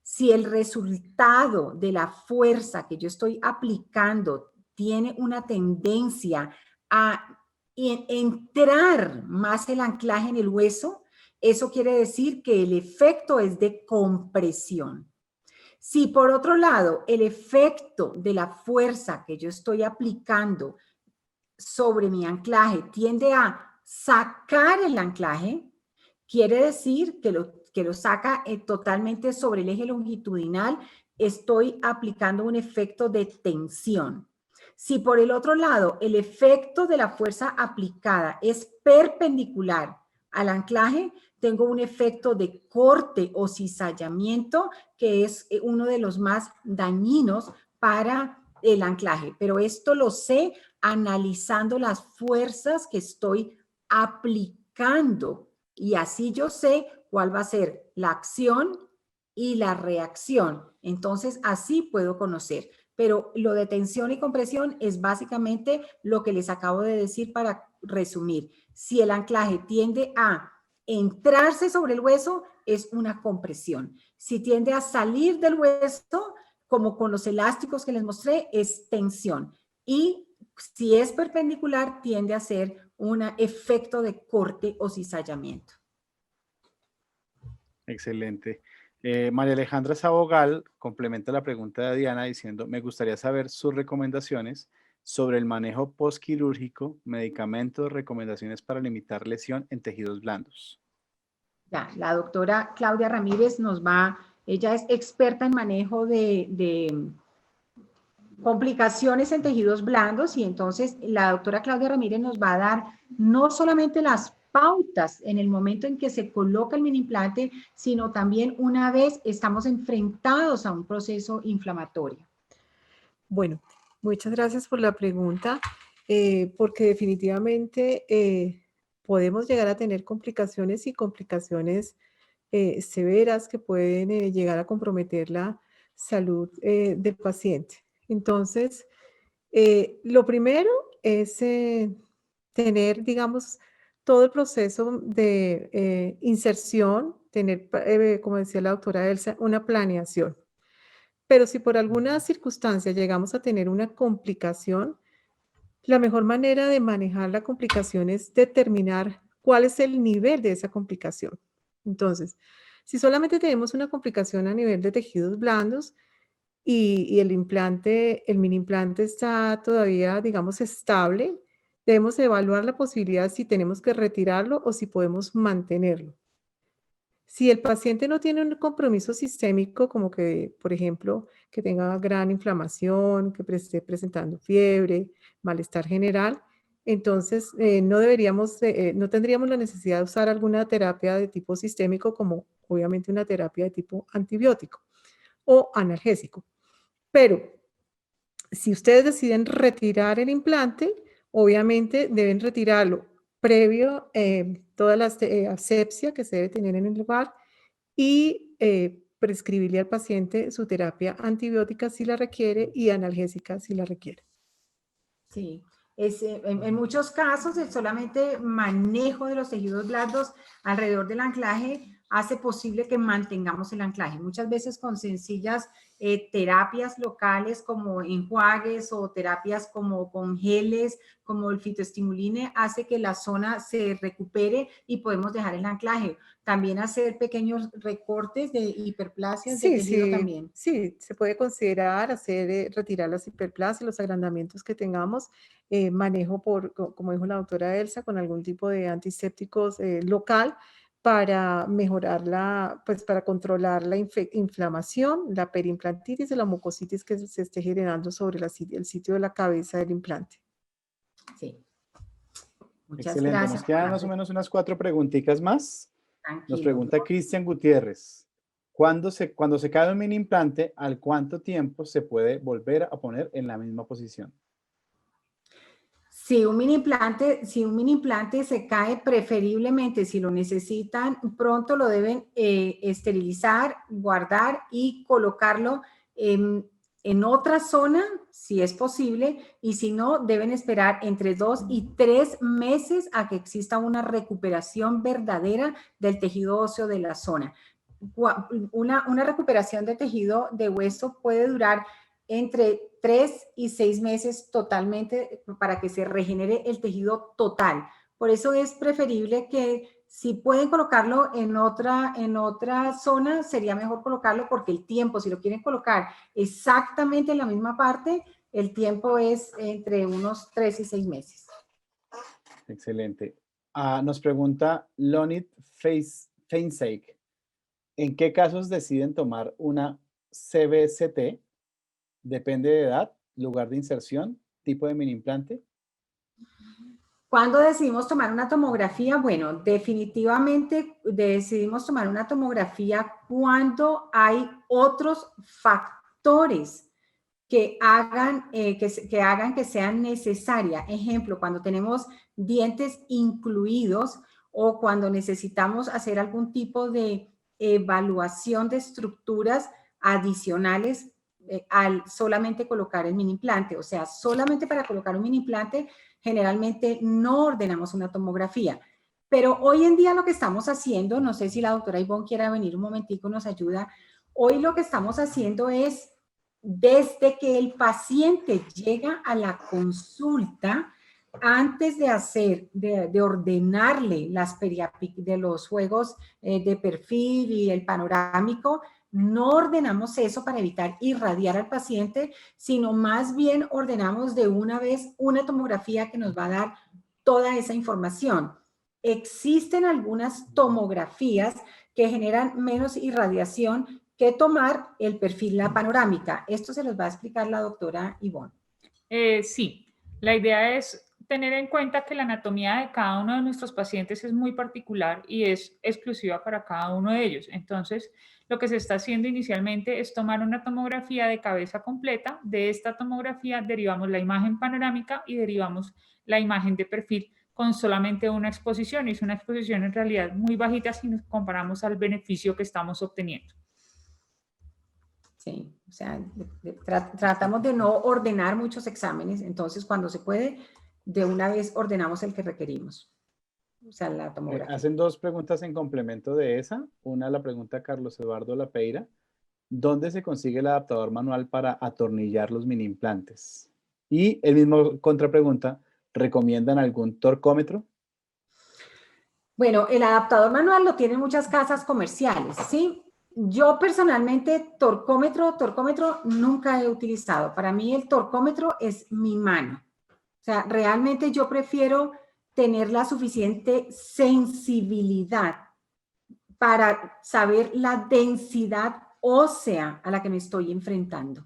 S1: si el resultado de la fuerza que yo estoy aplicando tiene una tendencia a entrar más el anclaje en el hueso, eso quiere decir que el efecto es de compresión. Si por otro lado el efecto de la fuerza que yo estoy aplicando sobre mi anclaje tiende a sacar el anclaje, quiere decir que lo saca totalmente sobre el eje longitudinal, estoy aplicando un efecto de tensión. Si por el otro lado el efecto de la fuerza aplicada es perpendicular al anclaje, tengo un efecto de corte o cizallamiento que es uno de los más dañinos para el anclaje. Pero esto lo sé analizando las fuerzas que estoy aplicando y así yo sé cuál va a ser la acción y la reacción. Entonces, así puedo conocer. Pero lo de tensión y compresión es básicamente lo que les acabo de decir para resumir. Si el anclaje tiende a entrarse sobre el hueso, es una compresión. Si tiende a salir del hueso, como con los elásticos que les mostré, es tensión. Y si es perpendicular, tiende a ser un efecto de corte o cizallamiento.
S10: Excelente. María Alejandra Sabogal complementa la pregunta de Diana diciendo, me gustaría saber sus recomendaciones sobre el manejo postquirúrgico, medicamentos, recomendaciones para limitar lesión en tejidos blandos.
S1: Ya, la doctora Claudia Ramírez ella es experta en manejo de complicaciones en tejidos blandos y entonces la doctora Claudia Ramírez nos va a dar no solamente las pautas en el momento en que se coloca el mini implante, sino también una vez estamos enfrentados a un proceso inflamatorio.
S6: Bueno, muchas gracias por la pregunta, porque definitivamente podemos llegar a tener complicaciones y complicaciones severas que pueden llegar a comprometer la salud del paciente. Entonces, lo primero es tener, digamos, todo el proceso de inserción, tener, como decía la doctora Elsa, una planeación. Pero si por alguna circunstancia llegamos a tener una complicación, la mejor manera de manejar la complicación es determinar cuál es el nivel de esa complicación. Entonces, si solamente tenemos una complicación a nivel de tejidos blandos y el mini implante está todavía, digamos, estable, debemos evaluar la posibilidad si tenemos que retirarlo o si podemos mantenerlo. Si el paciente no tiene un compromiso sistémico, como que, por ejemplo, que tenga gran inflamación, que esté presentando fiebre, malestar general, entonces no tendríamos la necesidad de usar alguna terapia de tipo sistémico, como obviamente una terapia de tipo antibiótico o analgésico. Pero si ustedes deciden retirar el implante, obviamente deben retirarlo previo toda la asepsia que se debe tener en el lugar y prescribirle al paciente su terapia antibiótica si la requiere y analgésica si la requiere.
S1: Sí, en muchos casos el solamente manejo de los tejidos blandos alrededor del anclaje hace posible que mantengamos el anclaje. Muchas veces con sencillas terapias locales como enjuagues o terapias como con geles, como el fitoestimuline, hace que la zona se recupere y podemos dejar el anclaje. También hacer pequeños recortes de hiperplasias de tejido también.
S6: Sí, se puede considerar retirar las hiperplasias, los agrandamientos que tengamos, manejo como dijo la doctora Elsa, con algún tipo de antisépticos local para mejorar para controlar la inflamación, la periimplantitis y la mucositis que se esté generando sobre el sitio de la cabeza del implante.
S1: Sí. Muchas
S10: Excelente.
S1: gracias.
S10: Nos quedan más o menos unas 4 preguntitas más.
S1: Tranquilo.
S10: Nos pregunta Cristian Gutiérrez. Cuando se cae un mini implante, ¿al cuánto tiempo se puede volver a poner en la misma posición?
S1: Si un mini implante se cae, preferiblemente, si lo necesitan, pronto lo deben esterilizar, guardar y colocarlo en otra zona, si es posible, y si no, deben esperar entre 2 y 3 meses a que exista una recuperación verdadera del tejido óseo de la zona. Una recuperación de tejido de hueso puede durar entre 3 y 6 meses totalmente para que se regenere el tejido total. Por eso es preferible que si pueden colocarlo en otra zona, sería mejor colocarlo porque el tiempo, si lo quieren colocar exactamente en la misma parte, el tiempo es entre unos 3 y 6 meses.
S10: Excelente. Nos pregunta Lonit Feinsake. ¿En qué casos deciden tomar una CBCT? Depende de edad, lugar de inserción tipo de mini implante?
S1: ¿Cuándo decidimos tomar una tomografía? Bueno, definitivamente decidimos tomar una tomografía cuando hay otros factores que hagan que sean necesarias. Ejemplo, cuando tenemos dientes incluidos o cuando necesitamos hacer algún tipo de evaluación de estructuras adicionales al solamente colocar el mini implante. O sea, solamente para colocar un mini implante generalmente no ordenamos una tomografía. Pero hoy en día lo que estamos haciendo, no sé si la doctora Ivonne quiera venir un momentico y nos ayuda, hoy lo que estamos haciendo es, desde que el paciente llega a la consulta, antes de ordenarle de los juegos de perfil y el panorámico, no ordenamos eso para evitar irradiar al paciente, sino más bien ordenamos de una vez una tomografía que nos va a dar toda esa información. Existen algunas tomografías que generan menos irradiación que tomar el perfil, la panorámica. Esto se los va a explicar la doctora Ivonne.
S5: Sí, la idea es tener en cuenta que la anatomía de cada uno de nuestros pacientes es muy particular y es exclusiva para cada uno de ellos. Entonces, lo que se está haciendo inicialmente es tomar una tomografía de cabeza completa. De esta tomografía derivamos la imagen panorámica y derivamos la imagen de perfil con solamente una exposición. Y es una exposición en realidad muy bajita si nos comparamos al beneficio que estamos obteniendo.
S1: Sí, o sea, tratamos de no ordenar muchos exámenes, entonces cuando se puede, de una vez ordenamos el que requerimos. O sea, la tomografía.
S10: Hacen dos preguntas en complemento de esa. Una la pregunta Carlos Eduardo Lapeira. ¿Dónde se consigue el adaptador manual para atornillar los mini implantes? Y el mismo contrapregunta, ¿recomiendan algún torcómetro?
S1: Bueno, el adaptador manual lo tienen muchas casas comerciales, ¿sí? Yo personalmente torcómetro nunca he utilizado. Para mí el torcómetro es mi mano. O sea, realmente yo prefiero tener la suficiente sensibilidad para saber la densidad ósea a la que me estoy enfrentando.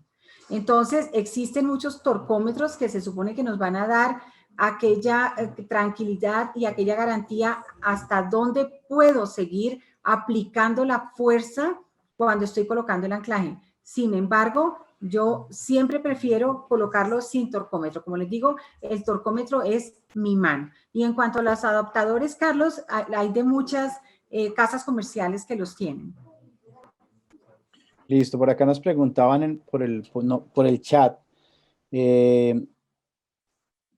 S1: Entonces, existen muchos torcómetros que se supone que nos van a dar aquella tranquilidad y aquella garantía hasta dónde puedo seguir aplicando la fuerza cuando estoy colocando el anclaje. Sin embargo, yo siempre prefiero colocarlo sin torcómetro. Como les digo, el torcómetro es mi mano. Y en cuanto a los adaptadores, Carlos, hay de muchas casas comerciales que los tienen.
S10: Listo, por acá nos preguntaban por el chat.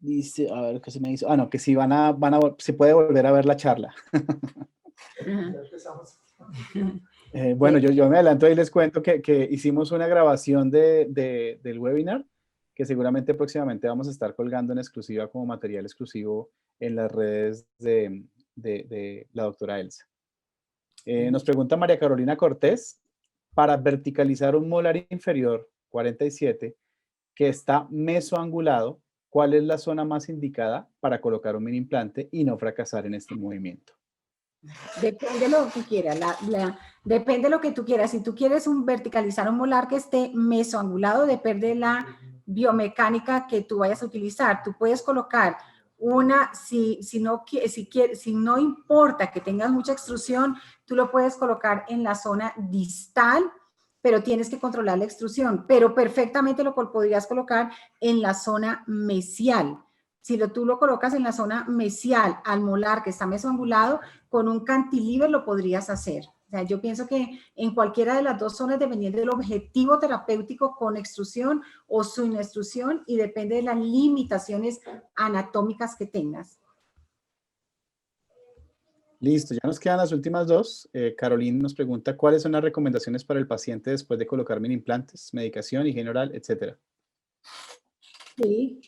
S10: Dice, a ver qué se me hizo. Ah, no, que si se puede volver a ver la charla. Bueno, yo me adelanto y les cuento que hicimos una grabación del webinar que seguramente próximamente vamos a estar colgando en exclusiva como material exclusivo en las redes de la doctora Elsa. Nos pregunta María Carolina Cortés, para verticalizar un molar inferior 47 que está mesoangulado, ¿cuál es la zona más indicada para colocar un mini implante y no fracasar en este movimiento?
S1: Depende de lo que quieras, depende de lo que tú quieras. Si tú quieres verticalizar un molar que esté mesoangulado, depende de la biomecánica que tú vayas a utilizar. Tú puedes colocar si no importa que tengas mucha extrusión, tú lo puedes colocar en la zona distal, pero tienes que controlar la extrusión, pero perfectamente lo podrías colocar en la zona mesial. Si tú lo colocas en la zona mesial al molar que está mesoangulado, con un cantilever lo podrías hacer. O sea, yo pienso que en cualquiera de las dos zonas, dependiendo del objetivo terapéutico con extrusión o sin extrusión, y depende de las limitaciones anatómicas que tengas.
S10: Listo, ya nos quedan las últimas dos. Caroline nos pregunta, ¿cuáles son las recomendaciones para el paciente después de colocar mini implantes, medicación, higiene oral, etcétera?
S1: Sí.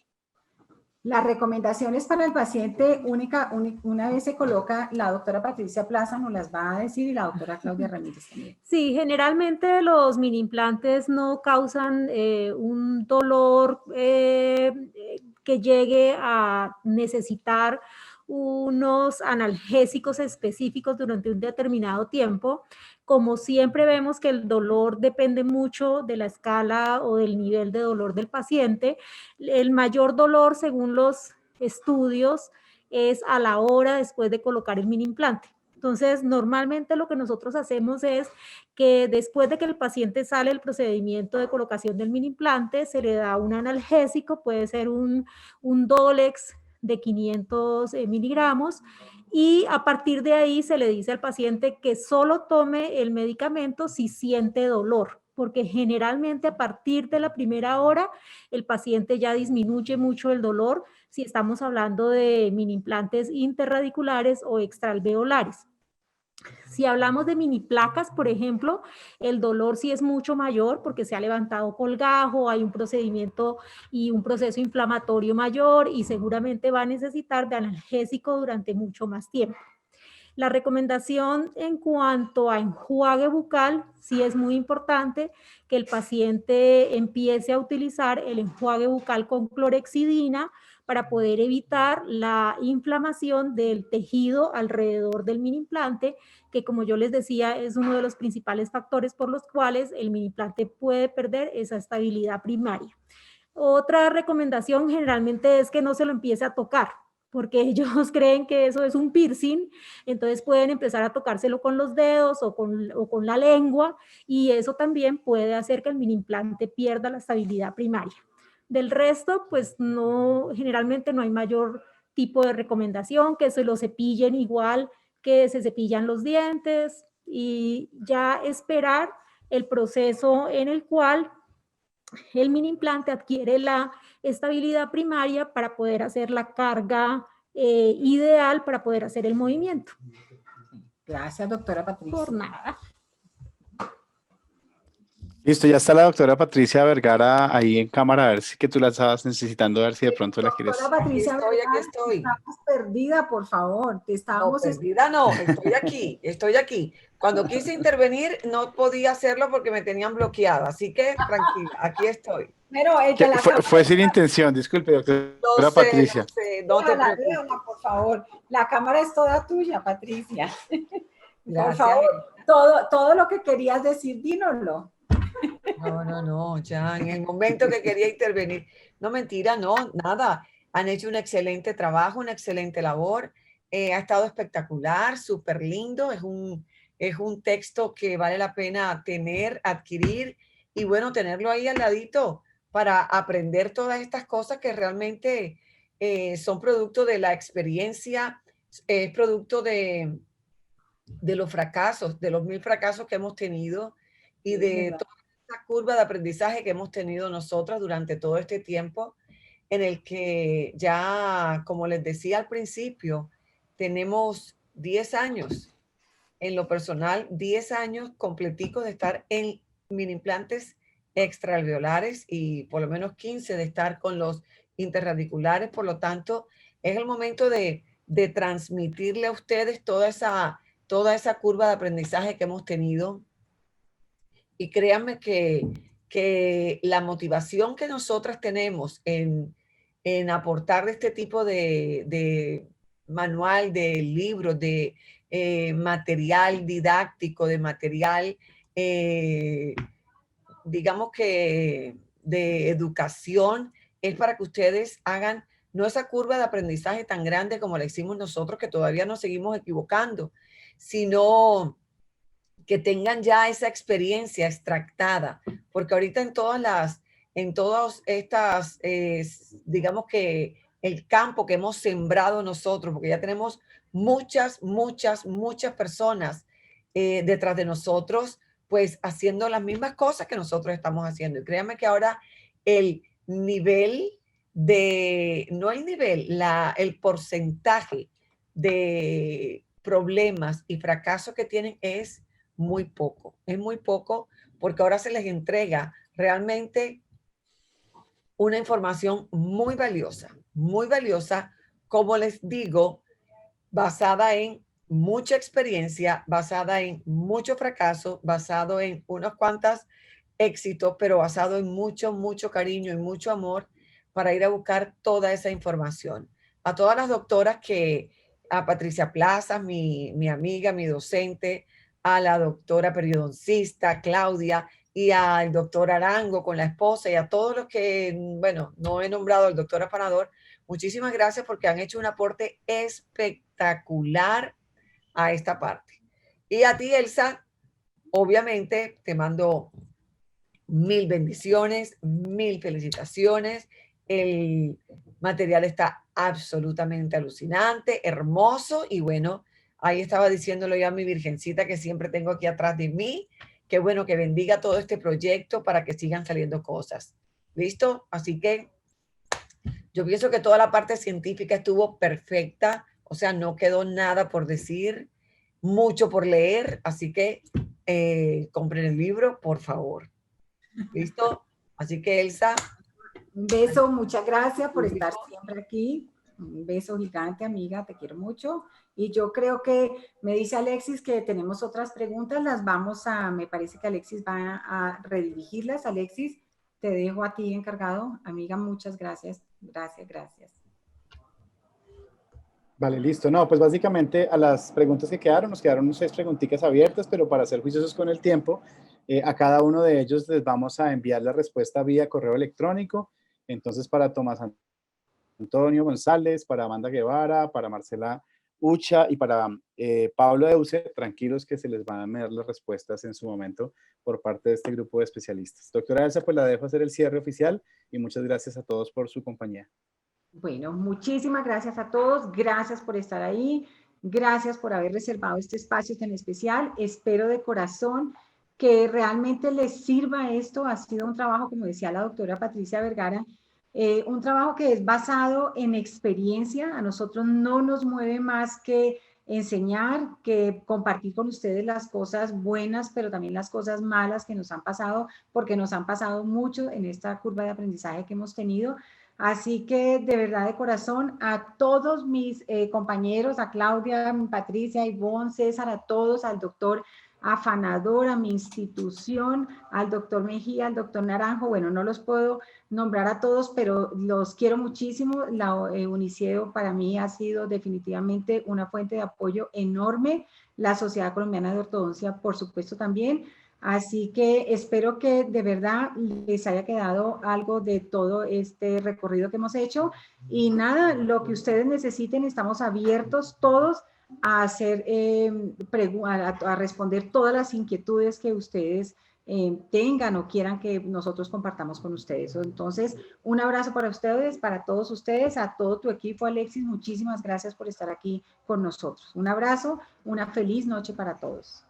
S1: Las recomendaciones para el paciente, una vez se coloca, la doctora Patricia Plaza nos las va a decir y la doctora Claudia Ramírez también.
S8: Sí, generalmente los mini implantes no causan un dolor que llegue a necesitar unos analgésicos específicos durante un determinado tiempo. Como siempre vemos que el dolor depende mucho de la escala o del nivel de dolor del paciente, el mayor dolor, según los estudios, es a la hora después de colocar el mini implante. Entonces, normalmente lo que nosotros hacemos es que después de que el paciente sale del procedimiento de colocación del mini implante, se le da un analgésico, puede ser un Dolex de 500 miligramos, y a partir de ahí se le dice al paciente que solo tome el medicamento si siente dolor, porque generalmente a partir de la primera hora el paciente ya disminuye mucho el dolor si estamos hablando de mini implantes interradiculares o extraalveolares. Si hablamos de mini placas, por ejemplo, el dolor sí es mucho mayor porque se ha levantado colgajo, hay un procedimiento y un proceso inflamatorio mayor y seguramente va a necesitar de analgésico durante mucho más tiempo. La recomendación en cuanto a enjuague bucal, sí es muy importante que el paciente empiece a utilizar el enjuague bucal con clorexidina para poder evitar la inflamación del tejido alrededor del mini implante, que como yo les decía es uno de los principales factores por los cuales el mini implante puede perder esa estabilidad primaria. Otra recomendación generalmente es que no se lo empiece a tocar, porque ellos creen que eso es un piercing, entonces pueden empezar a tocárselo con los dedos o con la lengua, y eso también puede hacer que el mini implante pierda la estabilidad primaria. Del resto, pues no, generalmente no hay mayor tipo de recomendación, que se lo cepillen igual que se cepillan los dientes, y ya esperar el proceso en el cual el mini implante adquiere la estabilidad primaria para poder hacer la carga ideal para poder hacer el movimiento.
S1: Gracias, doctora Patricia.
S8: Por nada.
S10: Listo, ya está la doctora Patricia Vergara ahí en cámara, a ver si que tú la estabas necesitando, a ver si de pronto la quieres.
S1: Doctora Patricia,
S2: Aquí estoy.
S1: Estamos perdida, por favor. Te estábamos
S2: no, perdida no, estoy aquí. Cuando quise intervenir no podía hacerlo porque me tenían bloqueada, así que tranquila, aquí estoy.
S1: Pero
S10: fue sin intención, disculpe, doctora Patricia.
S2: No te preocupes.
S1: por favor. La cámara es toda tuya, Patricia.
S2: Gracias.
S1: Por favor, todo lo que querías decir, dínoslo.
S2: No, ya en el momento que quería intervenir. No, mentira, no, nada. Han hecho un excelente trabajo, una excelente labor. Ha estado espectacular, súper lindo. Es un texto que vale la pena tener, adquirir y bueno, tenerlo ahí al ladito para aprender todas estas cosas que realmente son producto de la experiencia, es producto de los fracasos, de los 1000 fracasos que hemos tenido y de toda esta curva de aprendizaje que hemos tenido nosotras durante todo este tiempo, en el que ya, como les decía al principio, tenemos 10 años, en lo personal, 10 años completicos de estar en mini implantes extraalveolares y por lo menos 15 de estar con los interradiculares. Por lo tanto, es el momento de transmitirle a ustedes toda esa curva de aprendizaje que hemos tenido. Y créanme que la motivación que nosotras tenemos en aportar este tipo de manual, de libros, de material didáctico, de material, digamos que de educación, es para que ustedes hagan no esa curva de aprendizaje tan grande como la hicimos nosotros, que todavía nos seguimos equivocando, sino que tengan ya esa experiencia extractada, porque ahorita en todas estas, digamos que el campo que hemos sembrado nosotros, porque ya tenemos muchas personas detrás de nosotros, pues haciendo las mismas cosas que nosotros estamos haciendo. Y créanme que ahora el porcentaje de problemas y fracasos que tienen es muy poco porque ahora se les entrega realmente una información muy valiosa, como les digo, basada en mucha experiencia, basada en mucho fracaso, basado en unos cuantos éxitos, pero basado en mucho cariño y mucho amor para ir a buscar toda esa información. a todas las doctoras a Patricia Plazas, mi amiga, mi docente, a la doctora periodoncista Claudia y al doctor Arango con la esposa y a todos los que, bueno, no he nombrado al doctor afanador, muchísimas gracias porque han hecho un aporte espectacular a esta parte. Y a ti, Elsa, obviamente te mando 1000 bendiciones, 1000 felicitaciones. El material está absolutamente alucinante, hermoso y bueno, ahí estaba diciéndolo ya a mi virgencita que siempre tengo aquí atrás de mí. Qué bueno que bendiga todo este proyecto para que sigan saliendo cosas. ¿Listo? Así que yo pienso que toda la parte científica estuvo perfecta, o sea, no quedó nada por decir, mucho por leer, así que compren el libro, por favor. ¿Listo? Así que Elsa.
S1: Un beso, muchas gracias por estar siempre aquí. Un beso gigante, amiga, te quiero mucho. Y yo creo que me dice Alexis que tenemos otras preguntas, me parece que Alexis va a redirigirlas. Alexis, te dejo a ti encargado. Amiga, muchas gracias. Gracias.
S10: Vale, listo. No, pues básicamente a las preguntas que quedaron, nos quedaron 6 preguntitas abiertas, pero para ser juiciosos con el tiempo, a cada uno de ellos les vamos a enviar la respuesta vía correo electrónico. Entonces, para Tomás Antonio González, para Amanda Guevara, para Marcela Ucha y para Pablo Euse, tranquilos que se les van a enviar las respuestas en su momento por parte de este grupo de especialistas. Doctora Elsa, pues la dejo hacer el cierre oficial y muchas gracias a todos por su compañía.
S1: Bueno, muchísimas gracias a todos. Gracias por estar ahí. Gracias por haber reservado este espacio tan especial. Espero de corazón que realmente les sirva esto. Ha sido un trabajo, como decía la doctora Patricia Vergara, un trabajo que es basado en experiencia. A nosotros no nos mueve más que enseñar, que compartir con ustedes las cosas buenas, pero también las cosas malas que nos han pasado, porque nos han pasado mucho en esta curva de aprendizaje que hemos tenido. Así que de verdad de corazón a todos mis compañeros, a Claudia, a Patricia, a Ivonne, César, a todos, al doctor Afanador, a mi institución, al doctor Mejía, al doctor Naranjo, bueno, no los puedo nombrar a todos, pero los quiero muchísimo. La UNICEO para mí ha sido definitivamente una fuente de apoyo enorme. La Sociedad Colombiana de Ortodoncia, por supuesto, también. Así que espero que de verdad les haya quedado algo de todo este recorrido que hemos hecho. Y nada, lo que ustedes necesiten, estamos abiertos todos a hacer, a responder todas las inquietudes que ustedes tengan o quieran que nosotros compartamos con ustedes. Entonces, un abrazo para ustedes, para todos ustedes, a todo tu equipo, Alexis, muchísimas gracias por estar aquí con nosotros. Un abrazo, una feliz noche para todos.